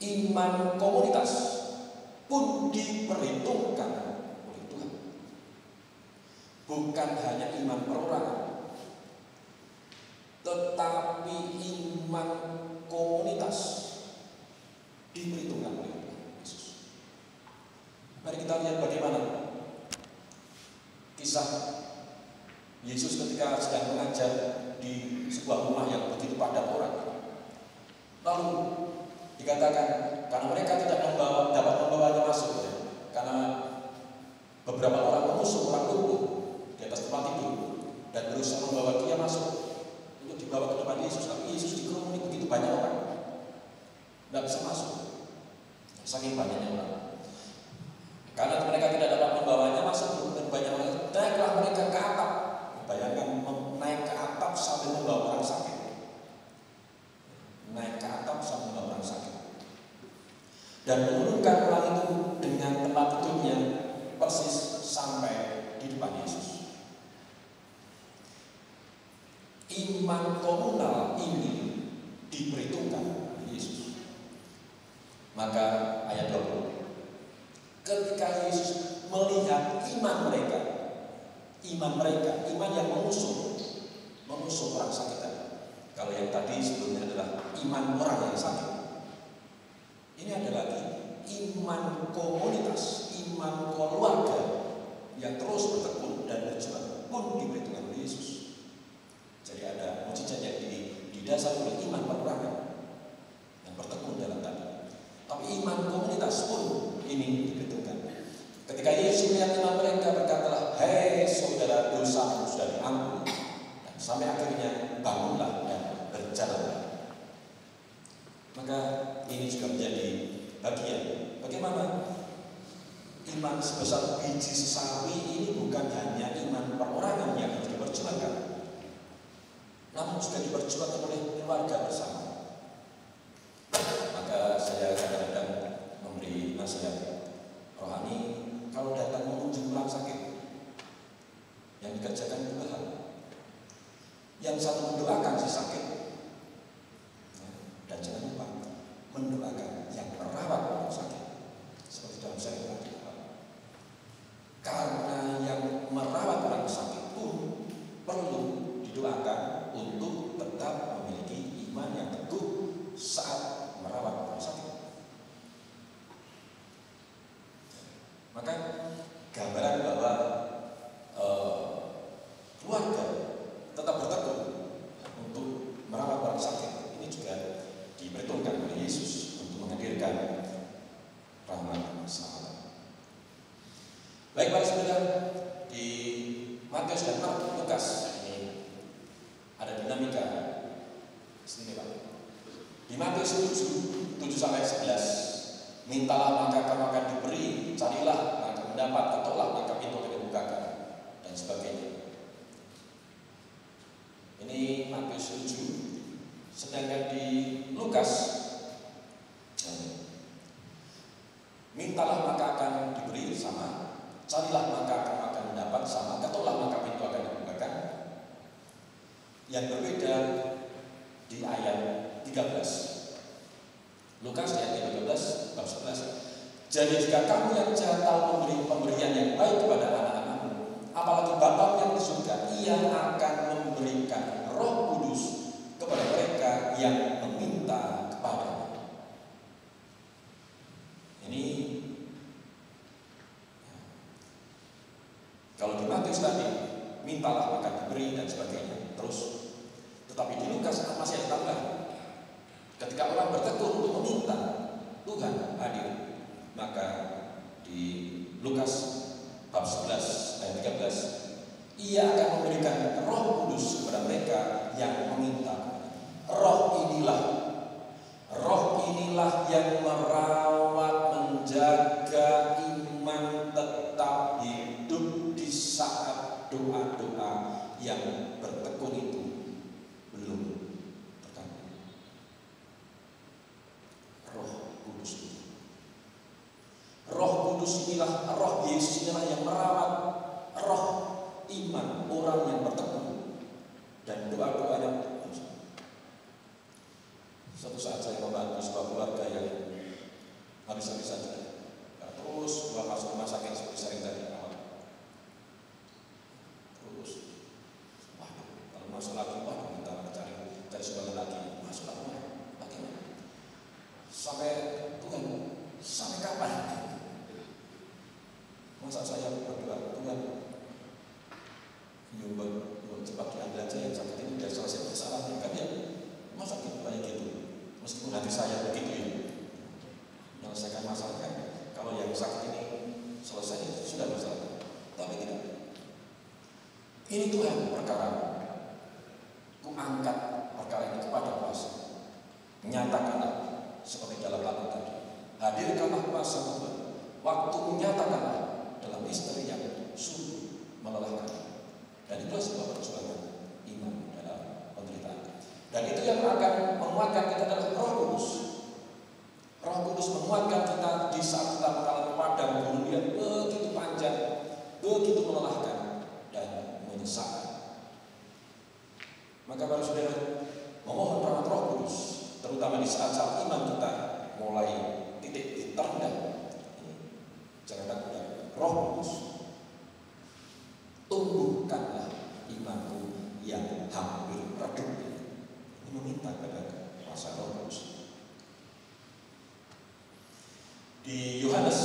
iman komunitas pun diperhitungkan oleh Tuhan, bukan hanya iman perorangan, tetapi iman komunitas diperhitungkan oleh Tuhan Yesus. Mari kita lihat bagaimana kisah Yesus ketika sedang mengajar di sebuah rumah yang begitu padat orang. Lalu dikatakan karena mereka tidak dapat membawanya masuk, karena beberapa orang mengusung orang lumpuh di atas tempat tidur dan berusaha membawa dia masuk untuk dibawa ke depan Yesus, tapi Yesus dikerumuni begitu banyak orang, tidak bisa masuk, saking banyaknya orang. Karena mereka tidak dapat membawanya masuk dan banyak orang, naiklah mereka ke atap. Bayangkan naik ke atap sambil membawa orang sakit. Naik ke atap sambil membawa orang sakit. Dan menurunkan orang itu dengan tempat duduknya persis sampai di depan Yesus. Iman komunal ini diperhitungkan oleh Yesus. Maka ayat 20, ketika Yesus melihat iman mereka, iman yang mengusung orang sakit tadi. Kalau yang tadi sebelumnya adalah iman orang yang sakit, ini ada lagi iman komunitas, iman keluarga yang terus bertekun dan berjuang pun diperhitungkan oleh Yesus. Jadi ada mujizat yang didasari oleh iman perorangan yang bertekun dalam tadi, tapi iman komunitas pun ini diperhitungkan. Ketika Yesus melihat iman mereka, berkatalah, "Hei saudara, dosamu sudah diampuni." Dan sampai akhirnya bangunlah dan berjalanlah. Maka ini juga menjadi bagian bagaimana iman sebesar biji sesawi ini bukan hanya iman perorangan yang harus diperjuangkan, namun juga diperjuangkan oleh keluarga bersama. Maka saya kadang-kadang memberi nasihat rohani, kalau datang mengunjungi orang sakit, yang dikerjakan dua hal. Yang satu mendoakan si sakit, dan jangan lupa mendoakan yang merawat orang sakit. Seperti dalam saya tadi, karena yang merawat orang sakit pun perlu didoakan untuk tetap memiliki iman yang teguh saat merawat orang sakit. Maka gambaran bahwa keluarga tetap bertekun untuk merawat orang sakit ini juga diperhitungkan oleh Yesus untuk menghadirkan rahmat keselamatan. Baik para saudara, di Matius dan Lukas ini ada dinamika istimewa. Di Matius 7-11, mintalah maka kamu akan diberi, carilah maka mendapat, ketuklah maka pintu akan dibukakan, dan sebagainya. Ini Matius 7. Sedangkan di Lukas, mintalah maka akan diberi sama, carilah maka kamu akan mendapat sama, ketuklah maka pintu akan dibukakan. Yang berbeda di ayat 13. Lukas ayat 13 bab 11. Jadi jika kamu yang jahat tahu memberi pemberian yang baik kepada anak-anakmu, apalagi Bapa yang di surga, Ia akan memberikan Roh Kudus kepada mereka yang meminta kepadanya. Ini kalau di Matius tadi mintalah maka diberi dan sebagainya. Terus, tetapi di Lukas masih ada tambah. Ketika orang bertekun untuk meminta, Tuhan hadir. Maka di Lukas bab 11 ayat 13, Ia akan memberikan Roh Kudus kepada mereka yang meminta. Roh inilah yang merawat, menjaga iman tetap hidup di saat doa-doa yang bertekun itu belum terkabul. Roh Kudus itu. Roh Kudus inilah, Roh Yesus inilah yang merawat roh iman orang yang bertekun dan doa-doanya. Suatu saat saya membantu sebuah keluarga yang habis-habisan terus keluar masuk rumah sakit seperti sering tadi awal. Terus, waduh, kalau masuk lagi, waduh, kita cari sumbangan lagi, masuk lagi. Sampai Tuhan, sampai kapan? Masa saya berdoa, Tuhan, cepat diambil aja yang sakit ini biar selesai masalahnya, kan ya? Masa gitu kayak gitu? Meskipun hati saya begitu ya, menyelesaikan masalah kan. Kalau yang sakit ini selesai sudah masalah, tapi tidak. Ini Tuhan perkara, ku angkat perkara ini kepada kuasa. Nyatakanlah seperti dalam lagu tadi. Hadirkanlah kuasa Tuhan. Waktu menyatakanlah dalam istri yang sungguh melelahkan. Dan itulah sebuah perjuangan iman dalam penderitaan. Dan itu yang akan menguatkan kita adalah Roh Kudus. Roh Kudus menguatkan kita di saat kita mengalami padang gurun yang begitu panjang, begitu melelahkan dan menyesatkan. Maka para saudara, memohon rahmat Roh Kudus, terutama di saat-saat iman kita mulai titik terendah. Jangan takut, Roh Kudus, tumbuhkanlah imanku yang hampir redup. Ini meminta kepada kuasa Roh Kudus. Di Yohanes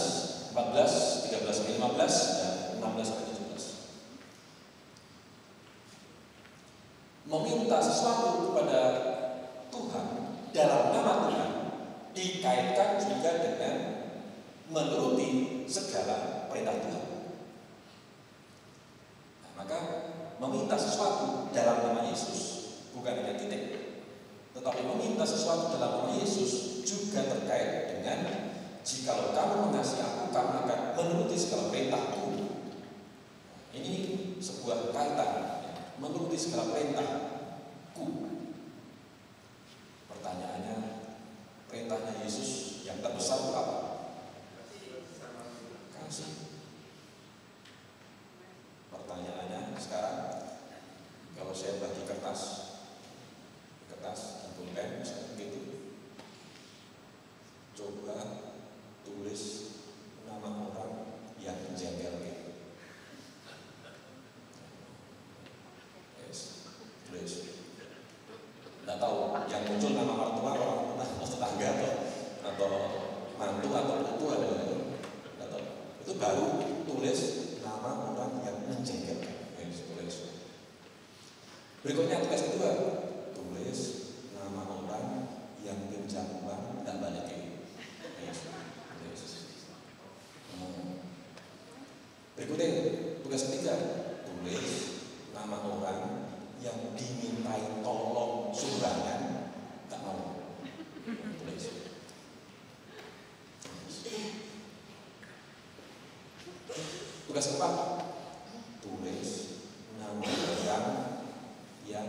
14, 13, 15 dan 16 dan 17, meminta sesuatu kepada Tuhan dalam nama Tuhan dikaitkan juga dengan menuruti segala perintah Tuhan. Nah, maka meminta sesuatu dalam nama Yesus bukan hanya titik, tetapi meminta sesuatu dalam nama Yesus juga terkait dengan jikalau kamu mengasihi aku, kamu akan menuruti segala perintahku. Ini sebuah kaitan, menuruti segala perintahku. Pertanyaannya, perintahnya Yesus yang terbesar itu apa? Kasih. Pertanyaannya sekarang, kalau saya bagi kertas dan pulpen misalnya begitu, coba tulis nama orang yang menjengkelkan. Yes, tulis. Tidak tahu yang muncul nama mertua orang tetangga atau mantu atau putu ada. Tidak tahu. Itu baru tulis nama orang yang menjengkelkan. Yes, tulis. Berikutnya tugas kedua, tulis nama orang yang pinjam uang dan balikin. Yes. Berikutnya tugas ketiga, tulis nama orang yang dimintai tolong sumbangan tak mau. Tulis. Tugas keempat, tulis nama orang yang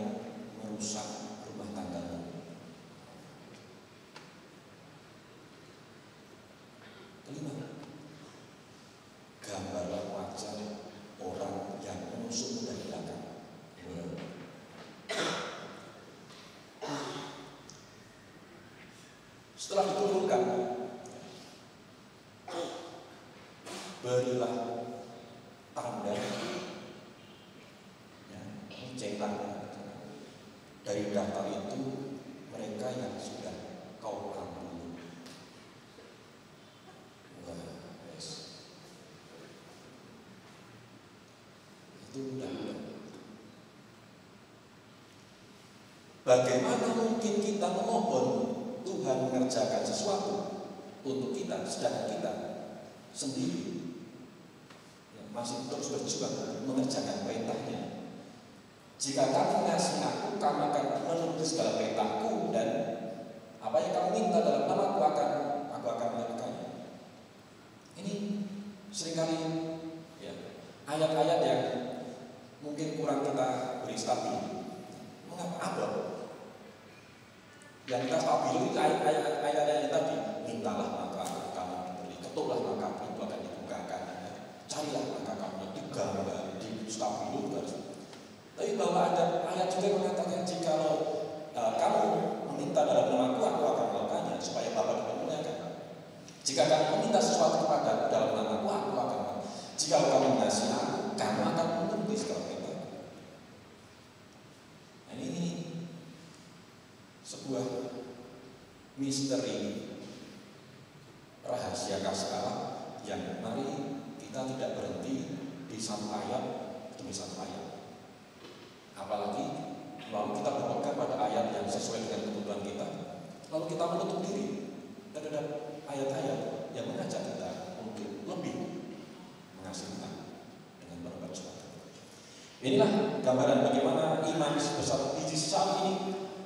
merusak rumah tanggamu. Kelima, gambarlah wajah orang yang menusukmu dari belakang. Setelah diturunkan, berilah tanda, cengkang dari daftar itu mereka yang sudah kau ampuni. Itu undang-undang. Bagaimana mungkin kita memohon Tuhan mengerjakan sesuatu untuk kita, sedangkan kita sendiri masih terus berjuang mengerjakan perintahnya. Jika kamu ngasih aku, kamu akan menuruti segala perintahku, dan apa yang kamu minta dalam namaku aku akan melakukannya. Ini seringkali ya, ayat-ayat yang mungkin kurang kita beri stabil. Mengapa abot? Yang kita stabil itu ayat-ayat yang tadi, mintalah maka kamu diberi, ketuklah maka pintu akan dibukakan, carilah maka kamu digambar, di stabil harus. Tapi bahwa ada ayat juga yang mengatakan jika kamu meminta dalam namaku, aku akan melakukannya supaya Bapa dipermuliakan. Jika kamu meminta sesuatu kepada dalam namaku, aku akan melakukan. Jika kamu mengasihi aku, kamu akan menuruti segala perintah. Nah, ini sebuah misteri rahasia kasih Allah yang mari kita tidak berhenti di satu ayat demi satu ayat. Apalagi lalu kita berpegang pada ayat yang sesuai dengan kebutuhan kita, lalu kita menutup diri terhadap ayat-ayat yang mengajak kita untuk lebih mengasihi Tuhan dengan berbuat sesuatu. Inilah gambaran bagaimana iman sebesar biji sesam ini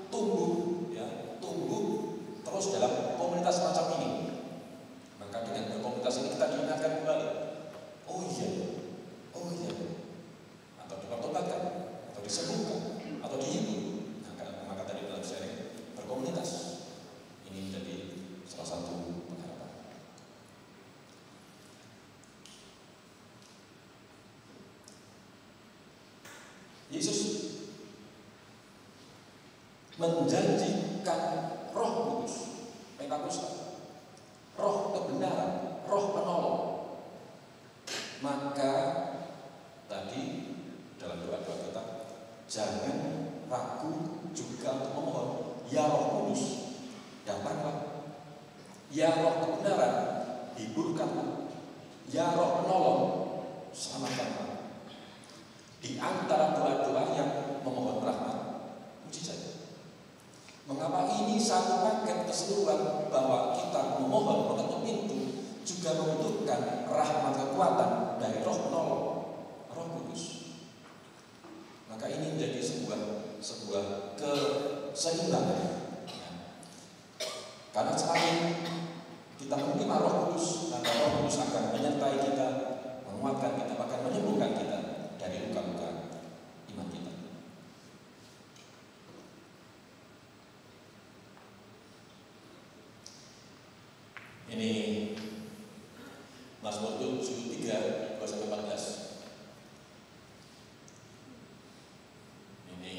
tumbuh, ya, tumbuh terus dalam komunitas semacam ini. Maka dengan komunitas ini kita diingatkan kembali, oh iya, atau dipertobatkan, atau disembuhkan, atau dihibur. Maka tadi dalam sharing berkomunitas ini menjadi salah satu pengharapan. Yesus menjanjikan Roh Kudus, Pentakosta, Roh kebenaran, Roh penolong. Maka tadi dalam doa-doa kita jangan ragu juga untuk memohon, ya Roh Kudus, datanglah. Ya Roh kebenaran, hiburkanlah. Ya Roh penolong, selamatkanlah. Di antara doa-doa yang memohon rahmat, mujizat. Mengapa ini satu paket keseluruhan bahwa kita memohon mengetuk pintu juga membutuhkan rahmat kekuatan dari Roh penolong, Roh Kudus. Maka ini menjadi sebuah keseimbangan. Karena selain kita menerima Roh Kudus, maka Roh Kudus akan menyertai kita, menguatkan kita, bahkan menyembuhkan kita dari luka-luka iman kita. Ini Mazmur 73 2-14. Ini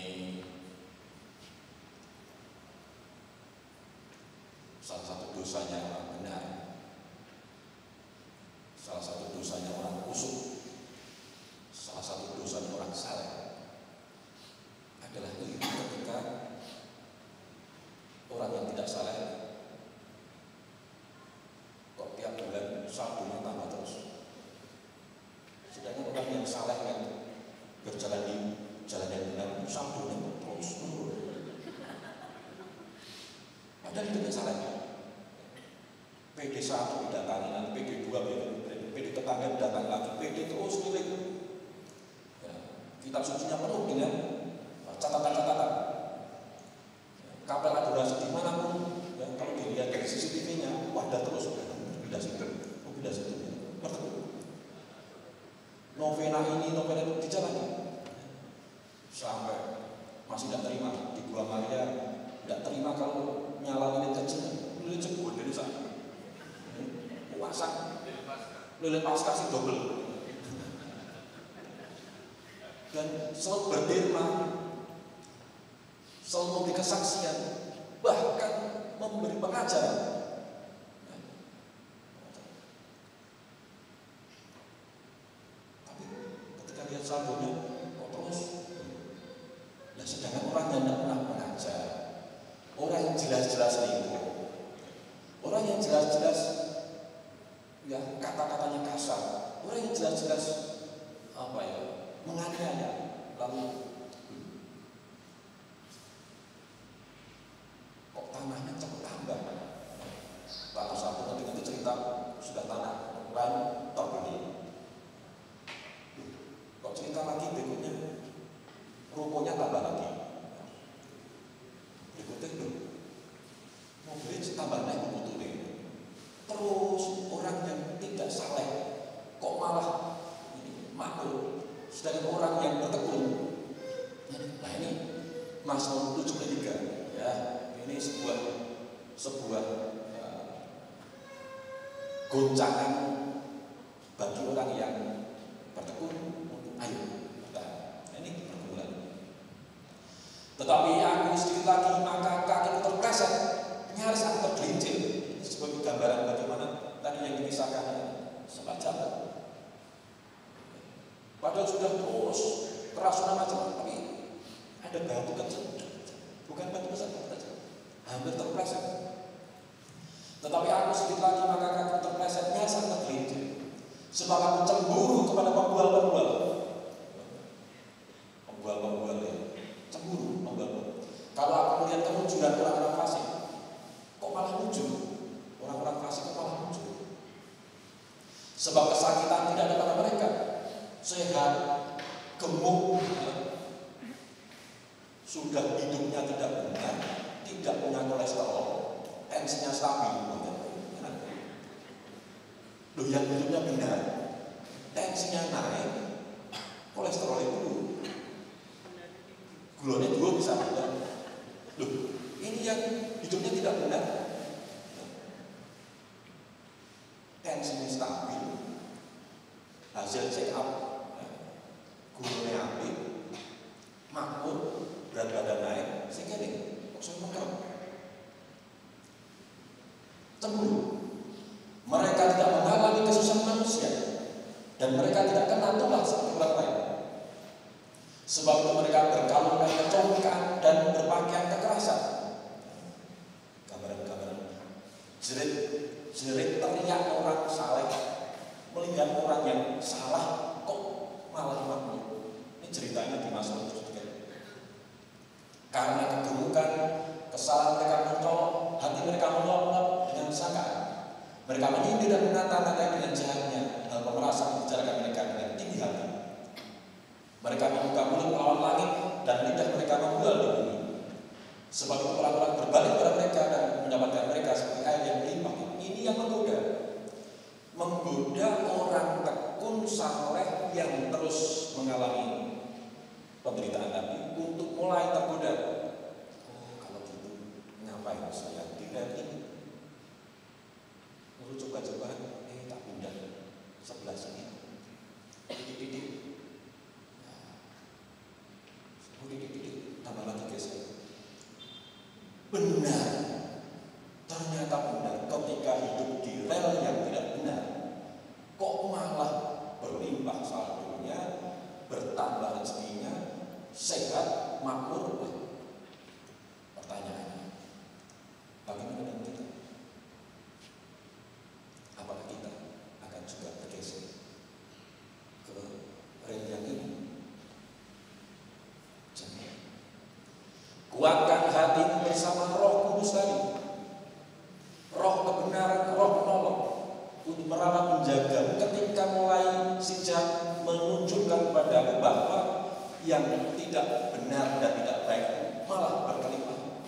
salah satu dosanya orang benar, salah satu dosanya orang kusuk, salah satu dosanya orang saleh adalah ketika orang yang tidak saleh kok tiap bulan saldonya tambah terus. Sedangkan orang yang saleh yang berjalan di jalan yang benar saldonya terus menurun. Padahal itu tidak saleh. PD 1 didatangi, nanti PD 2, PD tetangga datang lagi, PD terus keliling. Ya, kitab sucinya penuh dengan catatan-catatan. Kapel adorasi dimanapun, ya, kalau dilihat dari CCTV-nya, wadah terus. Pindah situ, pindah situ, novena ini, novena itu dijalani sampai masih tidak terima di Gua Maria, tidak terima kalau nyala lilin kecil, lilin jebol dari sana, puasa, lilin pasca sih double, dan selalu berderma, selalu memberi kesaksian, bahkan memberi pengajaran. Lihat saldonya kok terus. Nah, sedangkan orang yang tidak pernah mengajar, orang yang jelas-jelas selingkuh, orang yang jelas-jelas ya kata-katanya kasar, orang yang jelas-jelas menganiaya, lalu lagi berikutnya, rukonya tambah lagi. Berikutnya itu, mobilnya tambah naik butuhnya. Terus orang yang tidak saleh kok malah makmur, sedangkan orang yang bertekun. Nah ini Mazmur 73 ya, ini sebuah goncangan bagi orang yang bertekun. Ayo kita ini pergumulan. Tetapi aku sedikit lagi maka kakiku terpleset, nyaris aku tergelincir. Ini sebagai gambaran bagaimana tadi yang dikisahkan sholat jalan. Padahal sudah terus kerasunan macam-macam, tapi ada batu kecil, bukan batu besar, hampir terpleset. Tetapi aku sedikit lagi maka kakiku terpleset, nyaris aku tergelincir. Sebab aku cemburu kepada pembual-pembual ya, cemburu pembual. Kalau aku melihat kemunculan orang-orang fasik, kok malah muncul? Orang-orang fasik kok malah muncul? Sebab kesakitan tidak ada pada mereka, sehat, gemuk, sudah hidupnya tidak benar, tidak punya kolesterol, tensinya stabil. Loh yang hidupnya benar, tensinya naik, kolesterolnya dulu, gulanya dulu bisa benar. Loh ini yang hidupnya tidak benar, tensinya stabil, hasil check up, gulanya apik, makmur, berat badan naik, sehingga nih, kok saya mengkerap, cemburu. Mereka tidak mengalami kesusahan manusia dan mereka tidak kenal Tuhan seperti orang lain. Sebab itu mereka berkalungkan kecongkaan dan berpakaian kekerasan. Gambaran-gambaran jerit teriak orang saleh melihat orang yang salah kok malah makmur. Ini ceritanya di Mazmur 73. Karena kegemukan, kesalahan mereka mencolok, hati mereka menyolok dengan sangkaan. Mereka menyindir dan menata-natai dengan jahatnya hal pemerasan membicarakan mereka dengan tinggi hati. Mereka membuka mulut melawan langit dan lidah mereka membual di bumi. Sebab itu orang-orang berbalik pada mereka dan mendapatkan mereka seperti air yang melimpah. Ini yang menggoda orang tekun saleh yang terus mengalami penderitaan tadi untuk mulai tergoda. Oh kalau gitu ngapain saya tidak ini? Lalu coba-coba, tak pindah sebelah sini. Didik. Tambah lagi geser. Benar. Ternyata benar ketika hidup di rel yang tidak benar. Kok malah berlimpah saldonya, bertambah rezekinya, sehat, makmur. Pertanyaannya, bagaimana dengan kita? Apakah kita akan juga bergeser ke rel yang ini? Jangan. Kuatkan hatimu bersama Roh Kudus tadi, Roh kebenaran, Roh penolong, untuk merawat menjagamu ketika mulai sejak menunjukkan padamu bahwa yang tidak benar dan tidak baik malah berkelimpahan.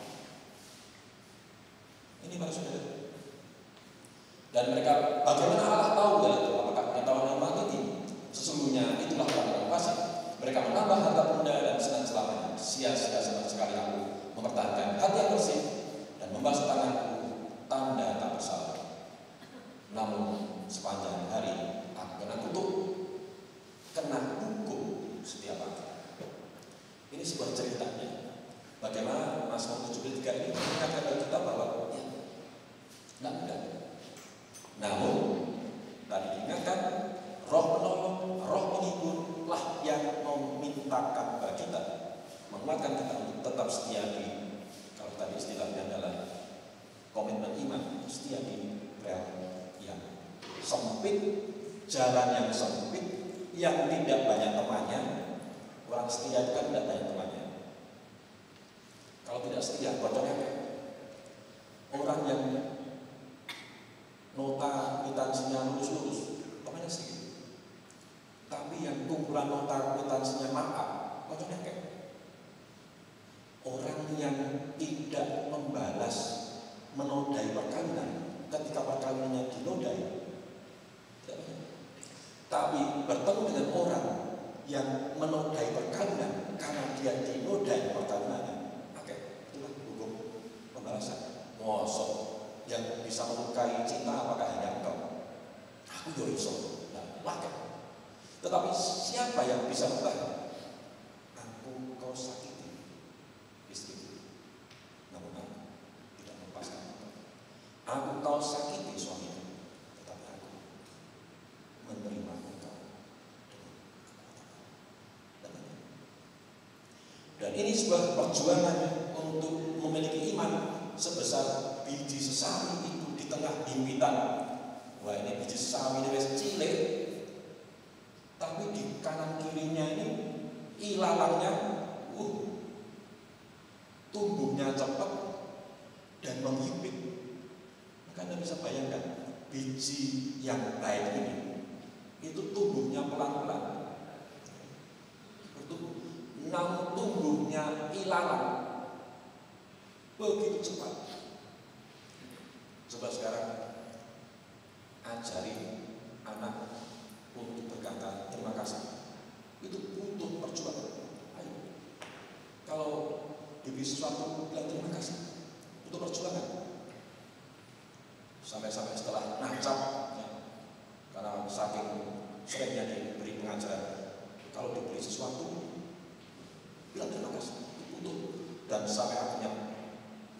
Ini para saudara. Dan mereka, bagaimana Allah tahu ya itu? Apakah pengetahuan yang magnetik? Sesungguhnya itulah orang fasik. Mereka menambah harta benda dan senang selamanya. Sia-sia sama sekali aku mempertahankan hati yang bersih dan membasuh tanganku, tanda tak bersalah. Namun sepanjang hari aku kena kutuk, kena hukum setiap pagi. Ini sebuah ceritanya. Bagaimana Mazmur 73 ini mengingatkan kepada kita bahwa ya, tidak mudah. Namun tadi diingatkan, Roh penolong, Roh penghibur lah yang memintakan kepada kita, menguatkan kita untuk tetap setia di, kalau tadi istilahnya adalah komitmen iman, setia di rel yang sempit, jalan yang sempit, yang tidak banyak temannya. Orang setia itu kan tidak banyak temannya. Kalau tidak setia, bocornya apa? Orang yang nota kwitansinya lurus-lurus, temannya sedikit. Tapi yang kumpulan nota kwitansinya aku yo iso. Nah, wakil. Tetapi siapa yang bisa bertahan? Aku kau sakiti istriku, namun aku tidak melepaskan engkau. Aku kau sakiti suamiku, tetapi aku menerima engkau dengan kekuatan. Dan ini sebuah perjuangan untuk memiliki iman sebesar biji sesawi itu di tengah himpitan. Wah, ini biji sesawi ini wis cilik, tapi di kanan kirinya ini ilalangnya tumbuhnya cepat dan menghimpit. Maka Anda bisa bayangkan biji yang baik ini itu tumbuhnya pelan-pelan. Namun tumbuhnya ilalang begitu cepat. Coba sekarang ajari anak untuk berkata terima kasih. Itu butuh perjuangan. Ayo. Kalau diberi sesuatu bilang terima kasih, butuh perjuangan. Sampai-sampai setelah nancap, ya, karena saking seringnya diberi pengajaran, kalau diberi sesuatu bilang terima kasih, butuh. Dan sampai akhirnya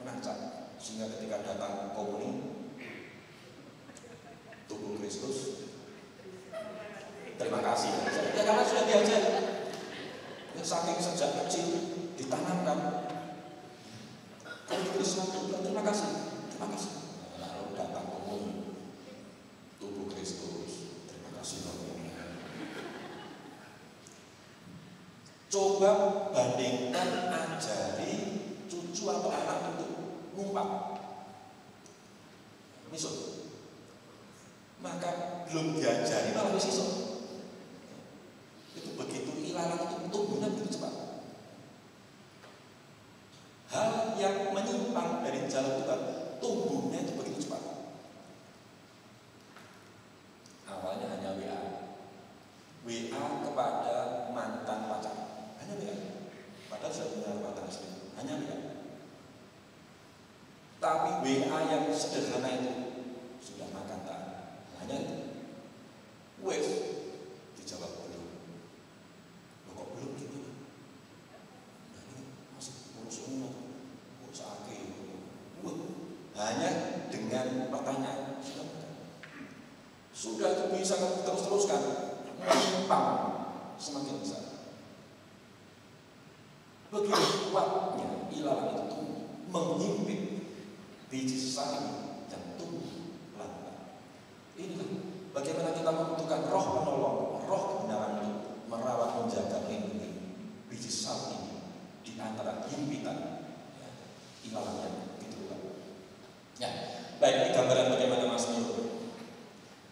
menancap, sehingga ketika datang komuni tubuh Kristus, terima kasih. Ya karena sudah diajar, ya, saking sejak kecil ditanamkan. Kalau diberi sesuatu bilang terima kasih, terima kasih. Lalu datang komuni tubuh Kristus, terima kasih Bapak. Coba bandingkan ajari cucu atau anak untuk ngumpat misal, maka belum diajari malah wis iso. Itu begitu ilalang itu tumbuhnya begitu cepat. Hal yang menyimpang dari jalan Tuhan tumbuhnya itu begitu cepat. Awalnya hanya WA kepada mantan pacar, hanya WA. Padahal sudah punya rumah tangga sendiri, hanya WA. Tapi WA yang sederhana itu sudah makan tak, hanya itu. Wes dijawab belum. Loh, kok belum gitu? Nah, ini masih urus-urus, urus akhir. Hanya dengan pertanyaan sudah itu bisa terus-teruskan menyimpang semakin besar. Begitu kuatnya ilalang itu menghimpit biji sesawi yang tumbuh pelan-pelan. Inilah bagaimana kita membutuhkan roh penolong, roh kebenaran itu merawat, menjaga, melindungi biji sesawi ini di antara himpitan ilalang yang begitu kuat. Ya, baik, ini gambaran bagaimana Mazmur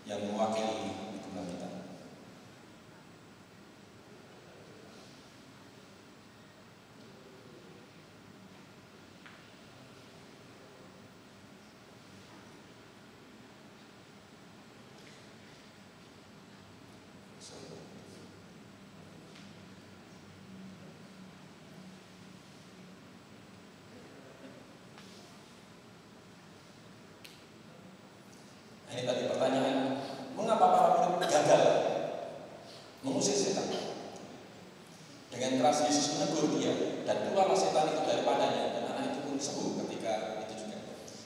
yang mewakili hubungan kita. Ini tadi pertanyaan, mengapa para murid gagal mengusir setan? Dengan keras Yesus menegur dia, dan keluarlah setan itu daripadanya, dan anak itu pun sembuh ketika itu juga.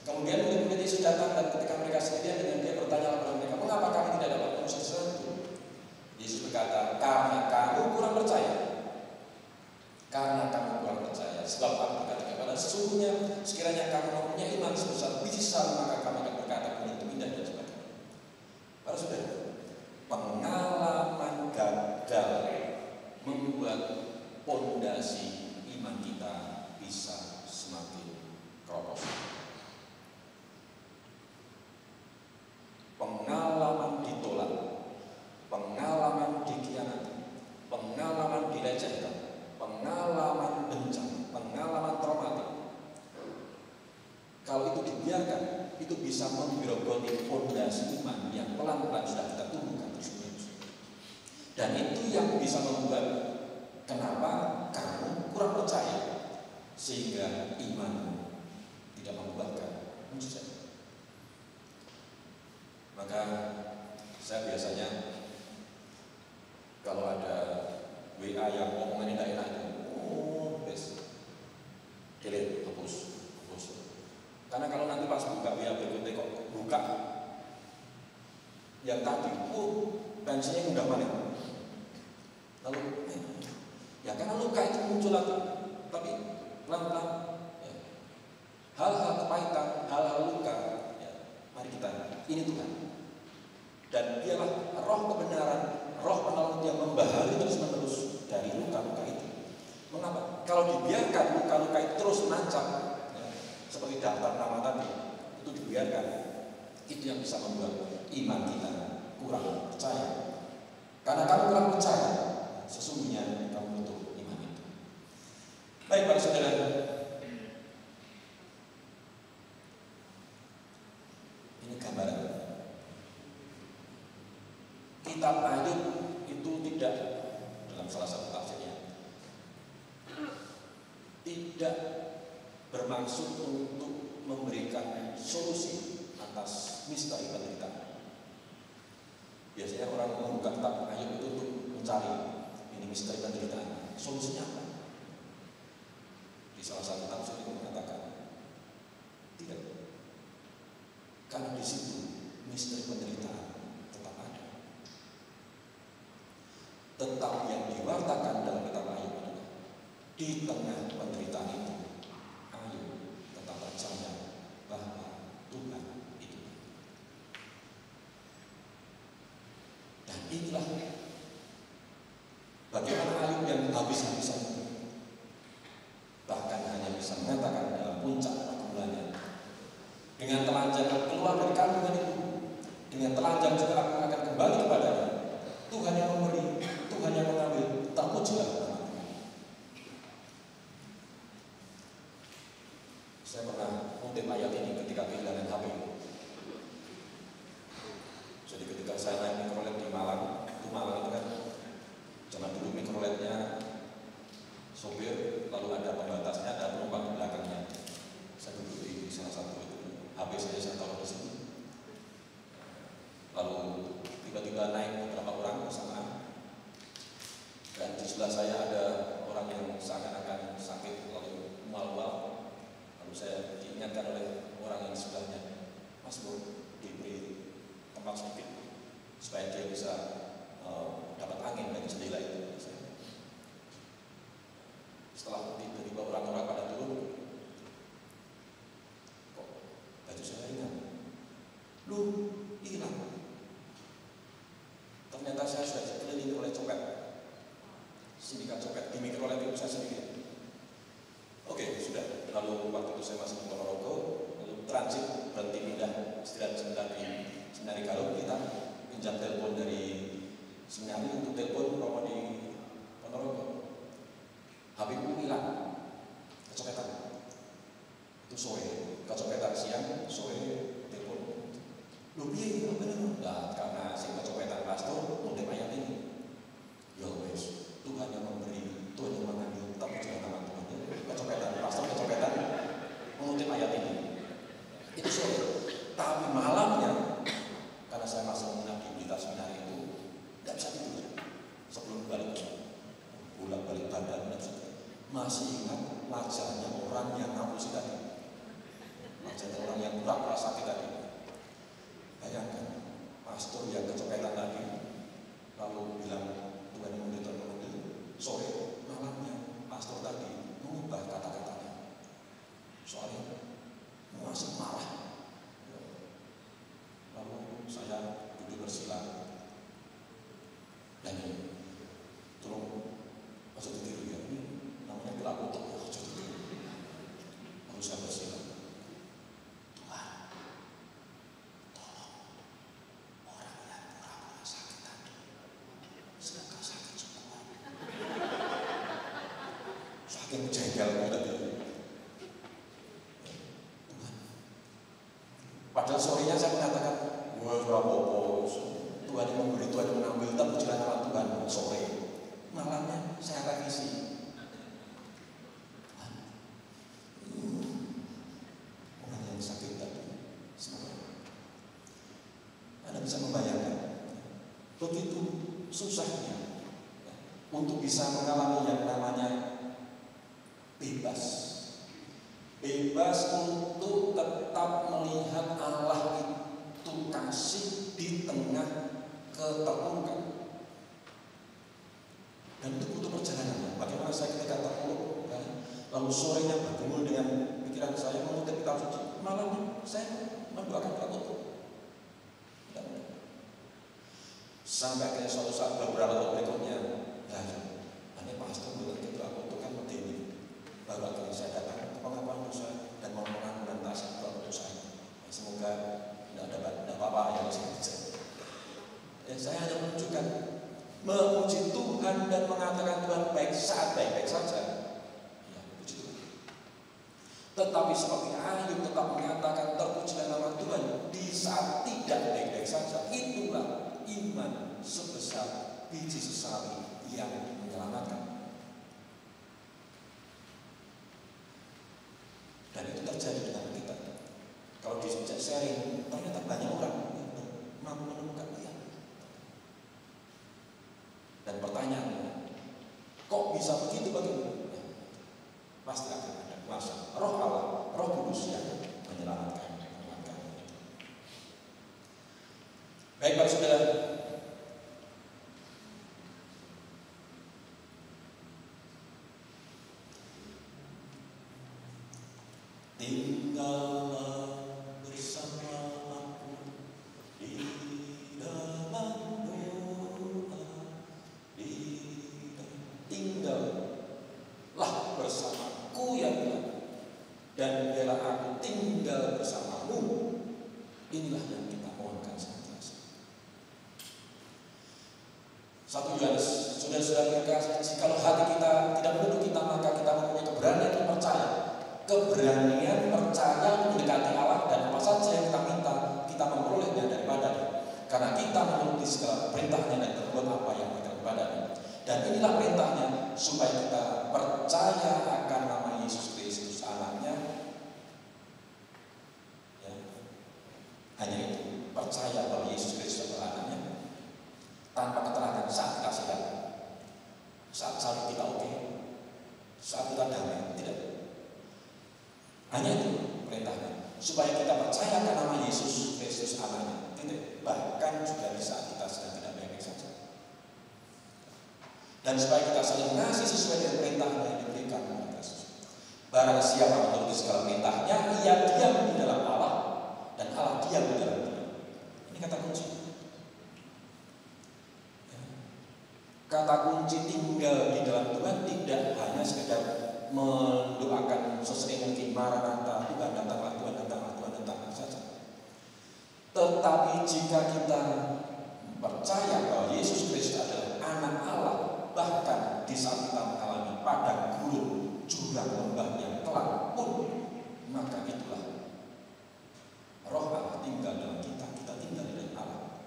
Kemudian murid-murid Yesus datang, dan ketika mereka sendirian dengan dia bertanya kepada mereka, mengapa kami tidak dapat mengusir setan itu? Yesus berkata, karena kamu kurang percaya. Karena kamu kurang percaya. Sebab aku berkata kepada sesungguhnya, sekiranya kamu mempunyai iman sebesar biji sesawi, maka kamu akan berkata gunung itu indah dan sebagainya. Para saudara, pengalaman gagal membuat pondasi iman kita bisa semakin keropos. Pengalaman ditolak, pengalaman dikhianati, pengalaman dilecehkan, pengalaman bencana, pengalaman traumatik. Kalau itu dibiarkan, itu bisa menggerogoti pondasi iman yang pelan-pelan sudah kita tumbuhkan terus-menerus. Dan itu yang bisa membuat kenapa kamu kurang percaya, sehingga iman tidak membuahkan mujizat. Maka saya manusia yang mudah panik. Lalu ya karena luka itu muncul lagi, tapi pelan-pelan ya. Hal-hal kepahitan, hal-hal luka ya, mari kita ini Tuhan. Dan dialah roh kebenaran, roh penolong yang membahari terus-menerus dari luka-luka itu. Mengapa? Kalau dibiarkan luka-luka itu terus menancap ya, seperti daftar nama tadi, itu dibiarkan, itu yang bisa membuat iman kita kurang percaya. Karena kamu kurang percaya, sesungguhnya kamu butuh iman itu. Baik para saudara, ini gambaran. Kitab Ayub itu tidak, dalam salah satu tafsirnya, tidak bermaksud untuk memberikan solusi atas misteri penderitaan. Biasanya orang membuka kitab Ayub itu untuk mencari ini misteri penderitaan. Solusinya apa? Di salah satu tafsir itu mengatakan tidak. Karena di situ misteri penderitaan tetap ada. Tetap yang diwartakan dalam kitab Ayub adalah di tengah penderitaan itu, Ayub tetap percaya bahwa Tuhan itu. Dan inilah bagaimana Ayub yang habis-habisan bahkan hanya bisa mengatakan dalam puncak pergumulannya, dengan telanjang keluar dari kandungan ibu, dengan telanjang juga aku akan kembali kepadanya. Tuhan yang memberi, Tuhan yang mengambil, terpujilah nama Tuhan. Saya pernah mengutip ayat ini ketika kehilangan HP. Jadi ketika saya naik mikrolet di Malang, itu Malang itu kan zaman dulu mikroletnya sopir, lalu ada pembatasnya, ada penumpang di belakangnya. Saya duduk di salah satu itu, HP saya taruh di sini. Lalu tiba-tiba naik beberapa orang bersamaan, dan di sebelah saya ada orang yang seakan-akan sakit lalu mual-mual. Lalu saya diingatkan oleh orang yang sebelahnya, Mas Bro, diberi tempat sedikit supaya dia bisa dapat angin dari jendela itu. Setelah tiba-tiba orang-orang pada turun, kok baju saya ringan? Lu hilang. Ternyata saya sudah dikelilingi oleh copet, sindikat copet. Di mikrolet itu saya sendiri. Oke, sudah. Lalu waktu itu saya masuk ke Ponorogo, lalu transit berhenti pindah istirahat sebentar di Seminari Galuh. Kita pinjam telepon dari Seminari untuk telepon Romo di Ponorogo. HP-ku hilang, kecopetan. Itu sore, kecopetan siang, sore telepon. Loh piye ya bener? Nah, karena si kecopetan pastor mengutip ayat ini. Ya wes, Tuhan yang memberi, Tuhan yang mengambil, tapi jangan nama Tuhan. Kecopetan pastor, kecopetan mengutip ayat ini. Itu sore. Tapi malamnya, karena saya masih mengenal di Seminari itu, tidak bisa tidur. Sebelum balik, bolak-balik badan, tidak bisa tidur. Masih ingat wajahnya orang yang ngapusi tadi, wajahnya orang yang pura-pura sakit tadi. Bayangkan, pastor yang kecopetan tadi, lalu bilang Tuhan yang memberi, Tuhan yang memberi. Sore malamnya, pastor tadi mengubah kata-katanya. Soalnya masih marah. Lalu saya duduk bersila. Dan ini, tolong masuk tidur ya. Namanya pelaku untuk jadi harus saya bersila. Tuhan, tolong orang yang pura-pura sakit tadi, sedangkan sakit semua. Saking jengkel tadi. Tuhan. Padahal sorenya saya mengatakan, wah apa-apa, Tuhan yang memberi, Tuhan yang mengambil, terpujilah nama Tuhan. Sore, malamnya saya revisi. Orang yang sakit tadi, Anda bisa membayangkan begitu susahnya untuk bisa mengalami yang namanya bebas. Bebas untuk tetap melihat Allah itu kasih di tengah keterpurukan. lalu sorenya bergumul dengan pikiran saya mengutip kitab suci, malam saya mendoakan takut. Sampai akhirnya suatu saat beberapa tahun berikutnya, ini pastor bilang gitu, aku tuh kan medeni. Baru akhirnya saya datang ke pengakuan dosa dan mau mengakukan dosa saya. Semoga tidak apa-apa yang saya kerja. Saya hanya menunjukkan memuji Tuhan dan mengatakan Tuhan baik saat baik-baik saja. Ya, puji Tuhan. Tetapi seperti Ayub tetap menyatakan terpujilah nama Tuhan di saat tidak baik-baik saja. Itulah iman sebesar biji sesali yang menyelamatkan. Dan itu terjadi dengan kita. Kalau di sharing, ternyata banyak orang yang mampu menemukan dia. Dan pertanyaannya, kok bisa begitu bagaimana? Ya, pasti akan ada kuasa Roh Allah, Roh Kudus yang menyelamatkan. Baik Pak Saudara, tinggallah bersama aku di dalam doa, tinggallah bersamaku ya Tuhan, dan biarlah aku tinggal bersamamu. Inilah yang kita mohonkan senantiasa. 1 Yohanes, saudara-saudara kekasih, jikalau hati kita tidak menuduh kita, maka kita mempunyai keberanian untuk percaya. Keberanian percaya mendekati Allah, dan apa saja yang kita minta, kita memperolehnya daripadanya. Karena kita menuruti segala perintahnya dan berbuat apa yang kita kepadanya. Dan inilah perintahnya, supaya kita percaya akan nama Yesus Kristus anaknya. Ya. Hanya itu, percaya bahwa Yesus Kristus adalah anaknya. Tanpa keterangan saat kita sehat, saat kita oke, saat kita damai, tidak. Hanya itu perintahnya, supaya kita percaya akan nama Yesus Kristus anaknya, tidak. Bahkan juga di saat kita sedang tidak baik-baik saja. Dan supaya kita saling mengasihi sesuai dengan perintahnya yang diberikan kepada Kristus. Barang siapa menuruti segala perintahnya, ia diam di dalam Allah, dan Allah diam di dalam dia. Ini kata kunci. Kata kunci tinggal di dalam Tuhan tidak hanya sekedar mendoakan sesering mungkin Maranatha, Tuhan datanglah, Tuhan datanglah, Tuhan datanglah saja. Tetapi jika kita percaya bahwa Yesus Kristus adalah anak Allah, bahkan di saat kita mengalami padang gurun, jurang lembah yang kelam pun, maka itulah Roh Allah tinggal dalam kita, kita tinggal di dalam Allah.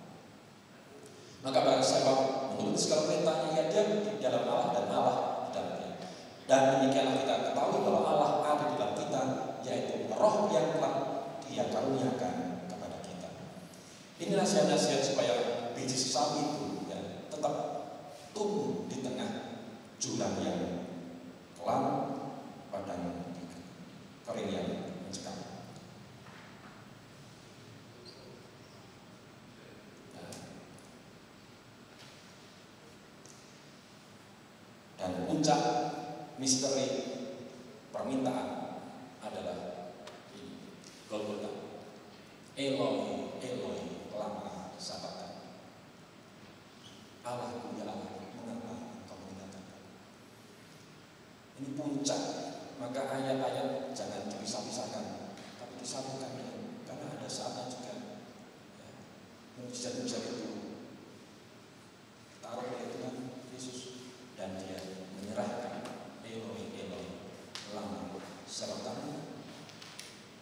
Maka barang siapa menurut segala perintahnya, ia diam di dalam Allah dan Allah di dalam dia. Dan demikianlah kita ketahui bahwa Allah ada di dalam kita, yaitu Roh yang telah Dia karuniakan kepada kita. Inilah nasihat supaya biji sesali itu ya, tetap tumbuh di tengah jurang yang kelam, padang kering yang mencekam. Dan puncak misteri permintaan adalah ini, Golgota. Eloi, Eloi, lama sabachthani. Allahku ya Allah, mengapa engkau meninggalkan? Ini puncak. Maka ayat-ayat jangan dipisah-pisahkan, tapi disatukan, karena ada saatnya juga ya, mujizat-mujizat itu taruh oleh Tuhan Yesus. Dan dia menyerahkan Eloi, Eloi, lama sabachthani,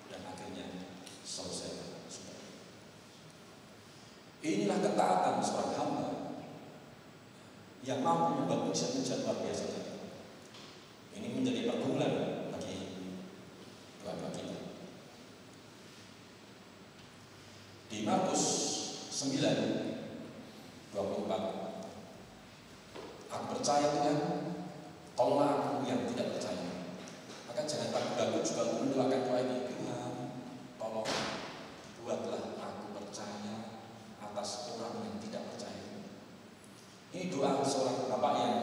dan akhirnya selesai. Inilah ketaatan seorang hamba yang mampu membuat mujizat-mujizat luar biasa. Ini menjadi pergumulan bagi keluarga kita. Di Markus 9:24, aku percaya Tuhan, tolonglah aku yang tidak percaya. Maka jangan ragu-ragu juga untuk mendoakan doa ini. Tuhan, tolong buatlah aku percaya atas orang yang tidak percaya. Ini doa seorang bapak yang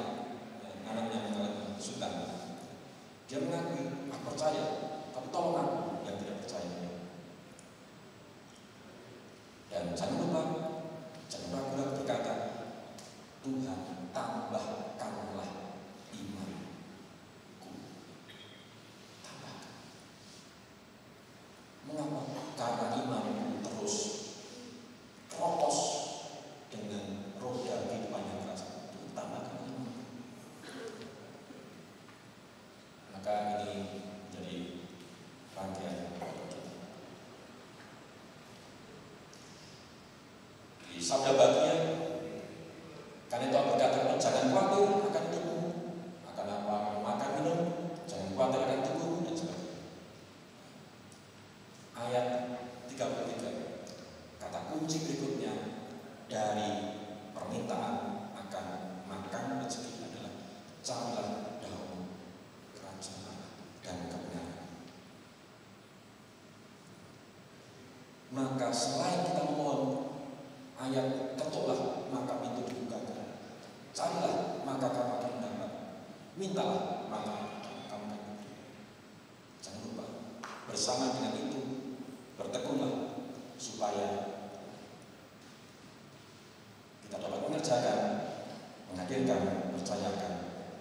anaknya mengalami kesulitan. Dia mengakui Maka ini menjadi rangkaian kita. Di sabda bagian, karena itu berkata, jangan khawatir akan tubuh, akan apa makan minum, jangan khawatir akan tubuh dan sebagainya. Ayat 33, kata kunci berikutnya dari permintaan akan makan rezeki adalah carilah dahulu kerajaan Allah dan kebenaran. Maka selain kita memohon ayat ketuklah maka pintu dibukakan, carilah maka kamu akan mendapat, mintalah maka kamu akan diberi. Jangan lupa bersama dengan itu bertekunlah supaya kita dapat mengerjakan, menghadirkan, percayakan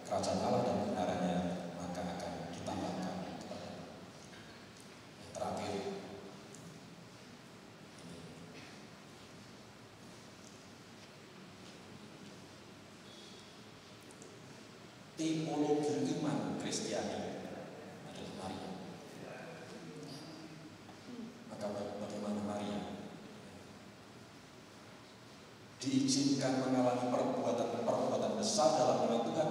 kerajaan Allah dan kebenarannya, maka akan ditambahkan kepada. Yang terakhir, tipologi iman Kristiani adalah Maria. Maka bagaimana Maria diizinkan mengalami perbuatan besar dalam nama Tuhan,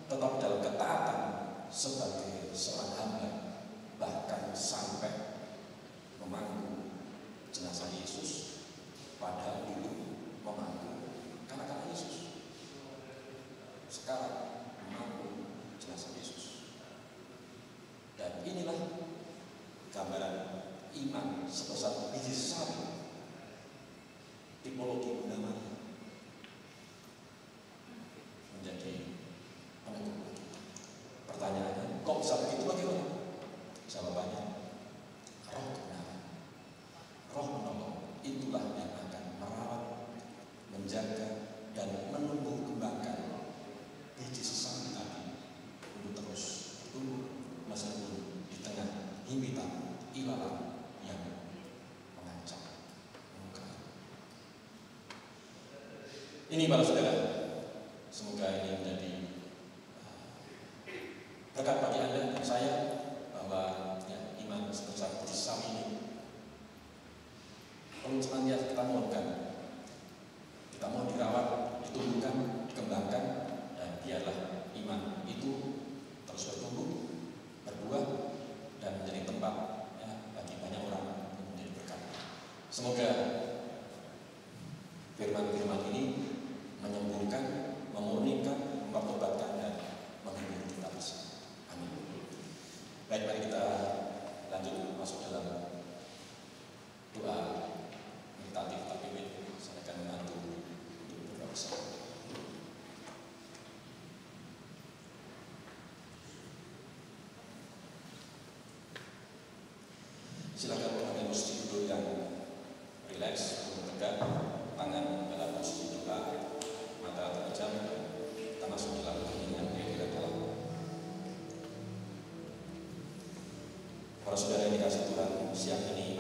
tetap dalam ketaatan sebagai seorang hamba, bahkan sampai memangku jenazah Yesus, padahal dulu memangku kanak-kanak Yesus, sekarang memangku jenazah Yesus. Dan inilah gambaran iman sebesar biji sawi, tipologi Bunda Maria menjadi penentu. Pertanyaannya, kok bisa begitu, bagaimana? Jawabannya, roh kebenaran, roh menolong, itulah yang akan merawat, menjaga, dan menumbuh kembangkan biji sesawi tadi untuk terus bertumbuh meskipun di tengah himpitan ilalang yang mengancam muka. Ini para saudara, semoga ini menjadi berkat bagi Anda dan saya, bahwa ya, iman sebesar biji sawi ini perlu senantiasa kita mohonkan, kita mau dirawat, ditumbuhkan, dikembangkan, dan biarlah iman itu terus bertumbuh, berbuah, dan menjadi tempat ya, bagi banyak orang untuk menjadi berkat. Semoga firman-firman ini menyembuhkan, memurnikan, mempertobatkan, dan menghibur kita bersama. Amin. Baik, mari kita lanjut masuk dalam doa meditatif, tapi saya akan membantu untuk berdoa bersama. Silakan mengambil posisi duduk yang rileks, tegak, tangan dalam posisi doa, mata terpejam, kita masuk dalam keheningan yang tidak dalam. Para saudara yang dikasih Tuhan, siang ini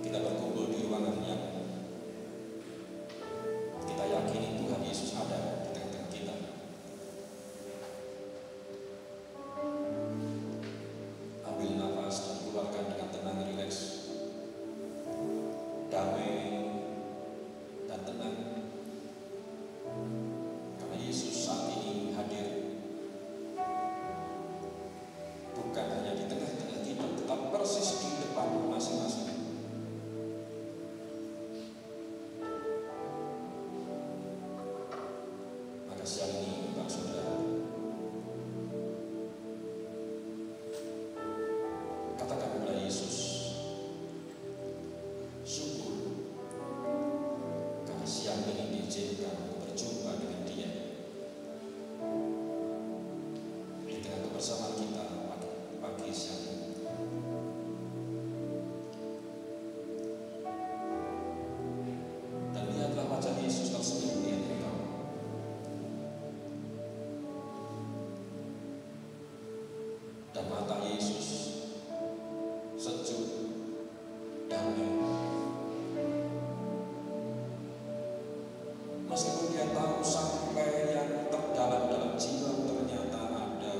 kita berkumpul di ruangan yang kita yakini Tuhan Yesus ada di tengah-tengah kita. Ambil nafas dan keluarkan dengan tenang, rileks, damai dan tenang, karena Yesus saat ini hadir bukan hanya di tengah-tengah kita, tetap persis di depan masing-masing. Maka siang ini, Bapak Saudara, katakan kepada Yesus, syukur karena siang ini diizinkan untuk berjumpa dengan Dia di tengah kebersamaan kita pagi siang ini. Dan lihatlah wajah Yesus tersenyum di hati kamu. Dan mata Yesus sejuk, damai. Meskipun dia tahu sampai yang terdalam dalam jiwa ternyata ada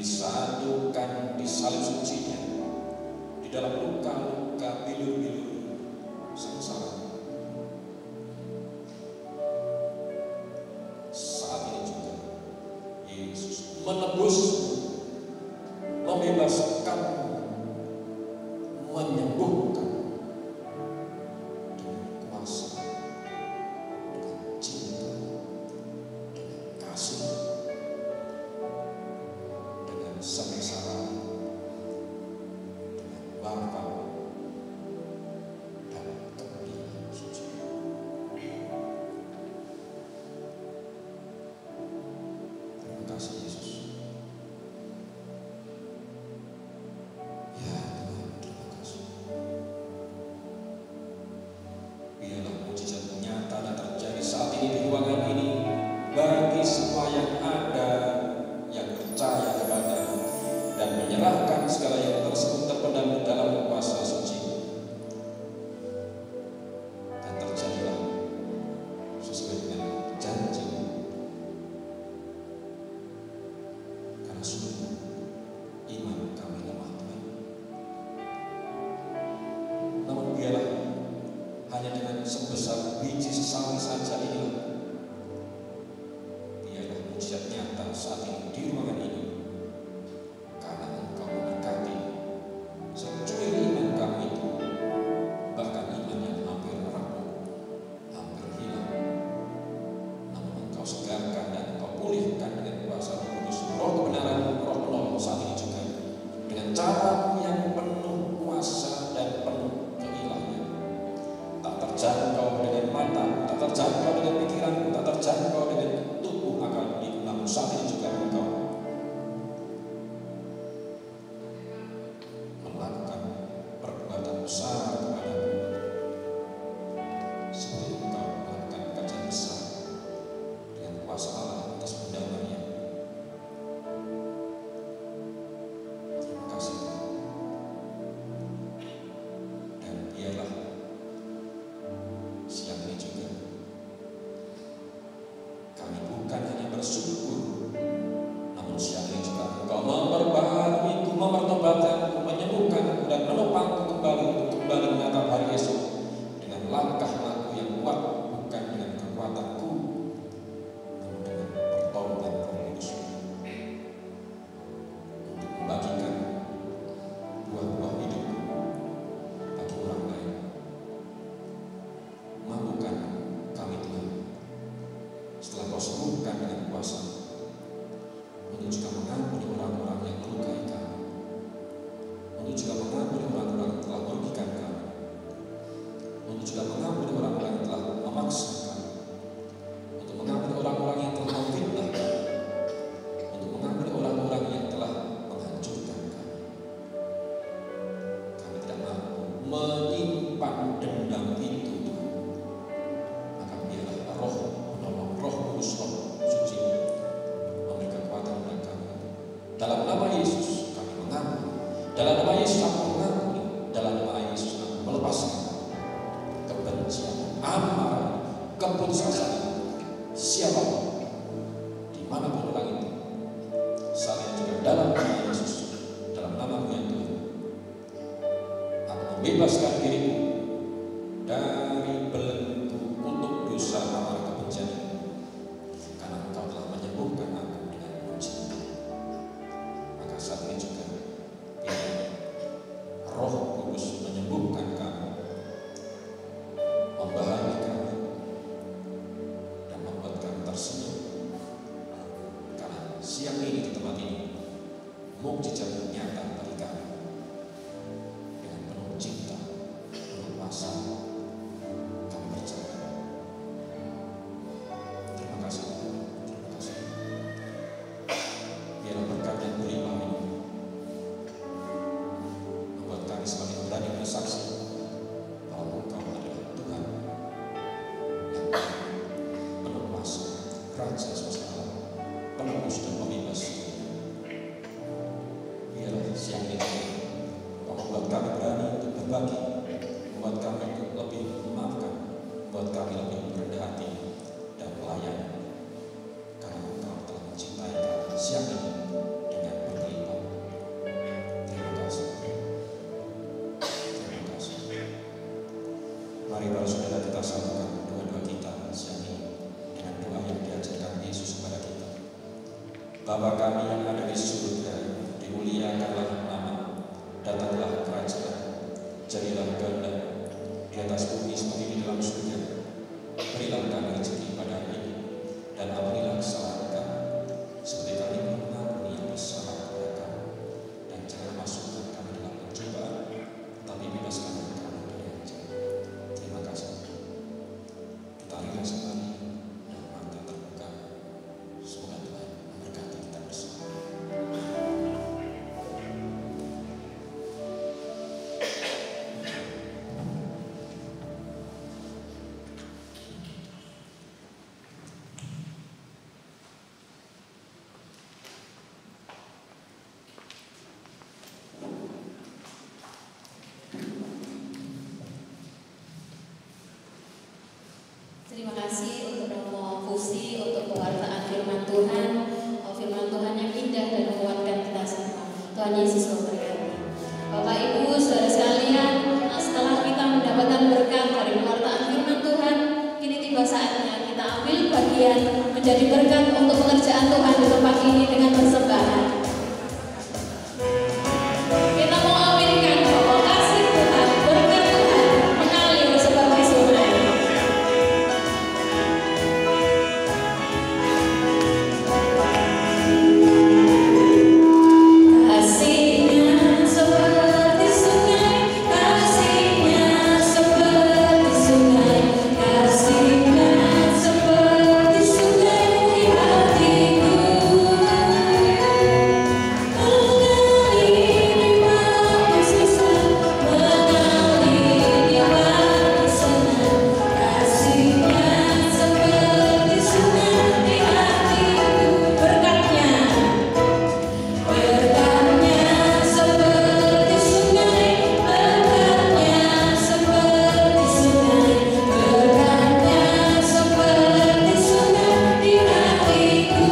disatukan di salib sucinya, di dalam luka-luka bilur-bilur sengsara. Saat ini juga Yesus menebusmu, membebaskanmu, menyembuhkan dengan kuasa, dengan cinta, dengan kasih, dengan sengsara, dengan Bapa dan Kepala Suci. Terima kasih Yesus. Ya Tuhan, terima kasih. Biarlah mujizat nyata dan terjadi saat ini di ruangan ini bagi semua yang ada, yang percaya kepada dan menyerahkan segala yang tersebut terpendam dalam kuasa suci. Dan terjadilah sesuai dengan janji. Karena sungguh iman kami lemah Tuhan. Namun biarlah hanya dengan sebesar biji sesawi saja inilah, biarlah mujizat nyata saat ini di ruangan ini. Karena Engkau memberkati secuil iman kami itu, bahkan iman yang hampir rapuh, hampir hilang. Namun Engkau segarkan dan Engkau pulihkan dengan kuasa Roh Kudus, Roh kebenaran, Roh penolong saat ini juga, dengan cara yang penuh kuasa dan penuh keilahian. Tak terjangkau dengan mata, tak terjangkau dengan pikiran, tak terjangkau dengan tubuh akal budi, namun saat ini juga Engkau melakukan perbuatan besar kepadaku, supaya Engkau melakukan pekerjaan besar dengan kuasa Allah atas pendamaian. Terima kasih Tuhan. Dan biarlah siang ini juga kami bukan hanya bersyukur, namun siang ini juga Engkau memperbaharui, mempertobatkanku, menyembuhkanku dan menopangku kembali untuk kembali menatap hari esok dengan langkah-langkah yang kuat, bukan dengan kekuatanku, namun dengan pertolongan Roh Kudus, untuk membagikan buah-buah hidupku bagi orang lain. Mampukan kami Tuhan, setelah Kau sembuhkan dengan kuasa, untuk juga mengampuni orang-orang yang melukai kami, untuk juga mengampuni orang-orang yang telah merugikan kami, untuk juga mengampuni orang-orang yang telah memaksa kami, untuk mengampuni orang-orang yang telah memfitnah kami, untuk mengampuni orang-orang yang telah menghancurkan kami. Kami tidak mampu menyimpan dendam itu Tuhan. Maka biarlah Roh penolong, Roh Kudus, Roh Suci memberi kekuatan kepada kami. Dalam nama Yesus kami mengampuni, dalam nama Yesus aku mengampuni, dalam nama Yesus aku melepaskan kebencian, amarah, keputusasaan siapapun, dimanapun orang itu. Saling juga dalam nama Yesus, dalam nama-Mu ya Tuhan, aku membebaskan diriku dari belenggu kutuk dosa amarah kebencian ini, karena Engkau telah menyembuhkan aku dengan mujizat. Maka saat ini juga biar Roh Kudus menyembuhkan kami, membaharui kami, dan membuat kami tersenyum. Karena siang ini di tempat ini mukjizat nyata bagi kami, dengan penuh cinta, penuh kuasa, kami percaya. Terima kasih Tuhan, terima kasih. Biarlah berkat yang berlimpah ini membuat kami semakin berani bersaksi bahwa Engkau adalah Tuhan yang penuh kuasa, Raja semesta alam, penebus dan pembebas. Biarlah Bapa kami yang ada di surga, dimuliakanlah nama, datanglah kerajaan, jadilah kehendak di atas bumi seperti di dalam surga. Berilah kami rezeki pada hari ini, dan ampunilah kesalahan kami, seperti kami mengampuni yang bersalah kepada kami. Dan jangan masukkan kami dalam pencobaan, tapi bebaskan kami dari yang jahat. Terima kasih. Kita rileks kembali dan mata terbuka. Semoga Tuhan memberkati kita bersama. Terima kasih untuk Romo Fusi untuk pewartaan firman Tuhan. Firman Tuhan yang indah dan menguatkan kita semua. Tuhan Yesus memberkati. Bapak Ibu, saudara sekalian, setelah kita mendapatkan berkat dari pewartaan firman Tuhan, kini tiba saatnya kita ambil bagian menjadi berkat untuk pekerjaan Tuhan di tempat ini dengan persembahan. Kita mau ambilkan bahwa kasih Tuhan, berkat Tuhan mengalir seperti sungai. Kasih-Nya seperti sungai, kasih-Nya seperti sungai, kasih-Nya seperti sungai di hatiku. Mengalir di waktu susah, mengalir di waktu senang, kasih-Nya seperti sungai di hatiku. Berkatnya seperti sungai, berkatnya seperti sungai, berkatnya seperti sungai di hatiku.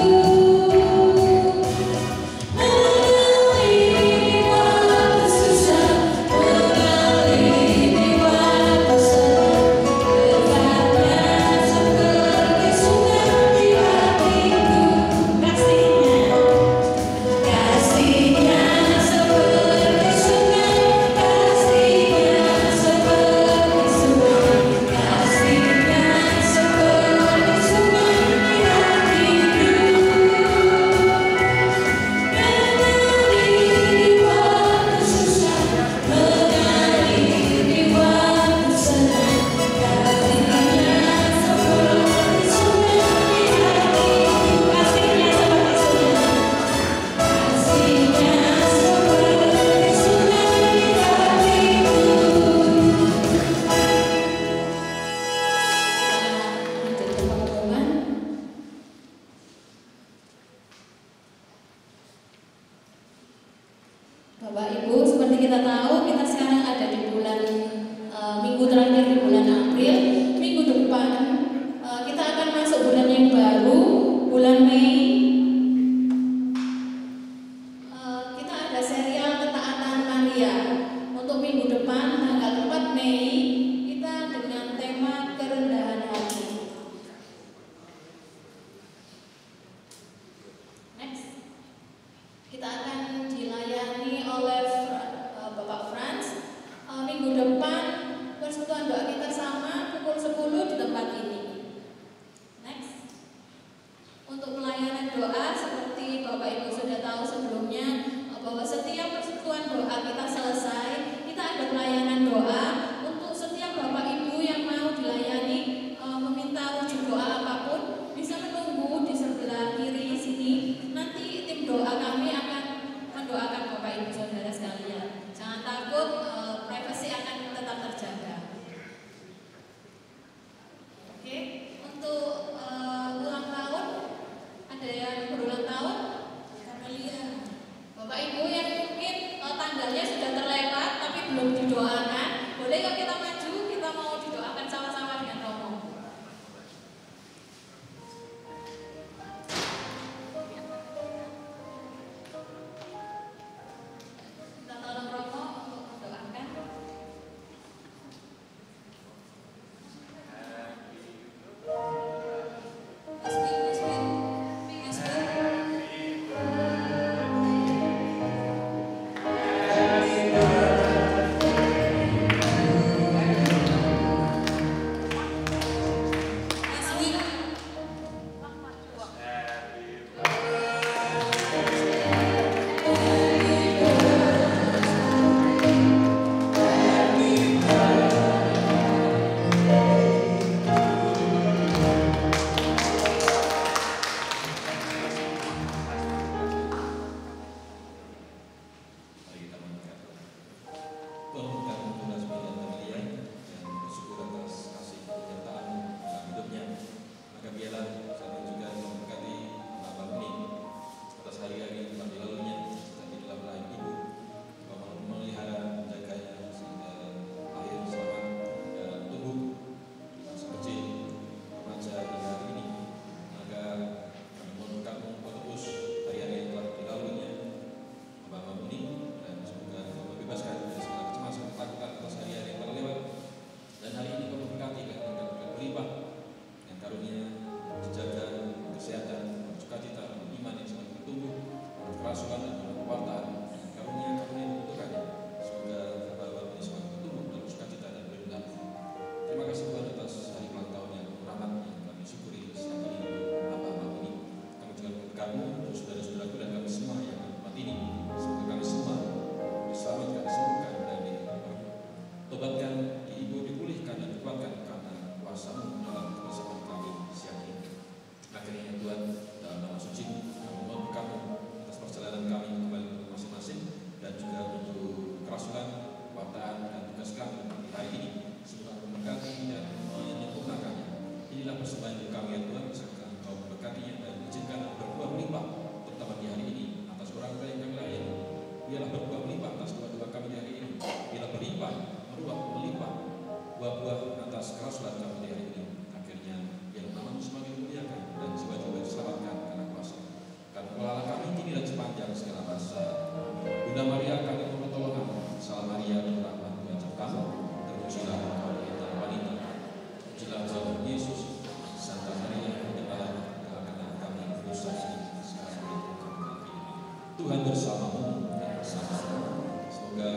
Mengalir di waktu susah, mengalir di waktu senang, berkatnya seperti sungai di hatiku. Kasih-Nya seperti sungai, kasih-Nya seperti sungai, kasih-Nya seperti sungai di hatiku. Mengalir di waktu susah, mengalir di waktu senang, kasih-Nya seperti sungai di hatiku. Kasih-Nya seperti sungai. Kasih-Nya seperti sungai di hatiku. Menjadi pengumuman. Bapak Ibu, seperti kita tahu, kita sekarang ada di bulan minggu terakhir di bulan April. Minggu depan kita akan masuk bulan yang baru, bulan Mei. Kita ada serial ketaatan Maria. Untuk minggu depan tanggal 4 Mei kita dengan tema kerendahan hati. Next, kita akan dilayani oleh Bapak Franz. Minggu depan persekutuan doa kita sama pukul 10 di tempat ini. Next, untuk pelayanan doa seperti Bapak Ibu sudah tahu sebelumnya bahwa setiap persekutuan doa kita selesai, kita ada pelayanan doa untuk setiap Bapak Ibu yang mau dilayani, meminta wujud doa apapun bisa menunggu di sebelah kiri sini. Nanti tim doa kami akan mendoakan Bapak Ibu saudara sekalian. Jangan takut, privasi akan tetap terjaga. Oke, untuk ulang tahun, ada yang berulang tahun? kewartaan karunia membutuhkannya. Semoga hamba-hamba ini semua bertumbuh dalam sukacita dan berbenar. Terima kasih Tuhan atas hari ulang tahun yang rahmat yang kami syukuri siang ini untuk hamba-hamba ini. Kami juga memberkatmu untuk saudara-saudaraku dan kami semua yang di tempat ini. Semoga kami semua diselamatkan, disembuhkan dan ditobatkan, diibu, dipulihkan dan dikuatkan karena kuasa-Mu dalam kebersamaan kami siang ini. Akhirnya Tuhan, dalam nama suci kami mohon berkat-Mu atas perjalanan kami kembali ke masing-masing dan juga untuk kerasulan, kewartaan dan tugas kami di hari ini. Semoga memberkati dan menyempurnakannya. Inilah persembahan untuk kami ya Tuhan, misalkan Engkau memberkatinya dan izinkan berbuah melimpah, terutama di hari ini atas orang yang kami layani. Biarlah berbuah melimpah atas doa-doa kami di hari ini. Biarlah berlimpah, melimpah buah-buah atas kerasulan kami di hari ini. Akhirnya biarlah nama-Mu semakin dimuliakan dan jiwa-jiwa diselamatkan karena kuasa. Karena Allah kami kini dan sepanjang segala masa. Bunda Maria kami mohon pertolongan. Salam Maria berrahmat Tuhan sertamu. Terpujilah engkau di antara wanita. Terpujilah Tuhan Yesus. Santa Maria Bunda Allah, doakanlah kami dosa ini sekarang dan kami. Tuhan bersamamu dan bersama-sama. Semoga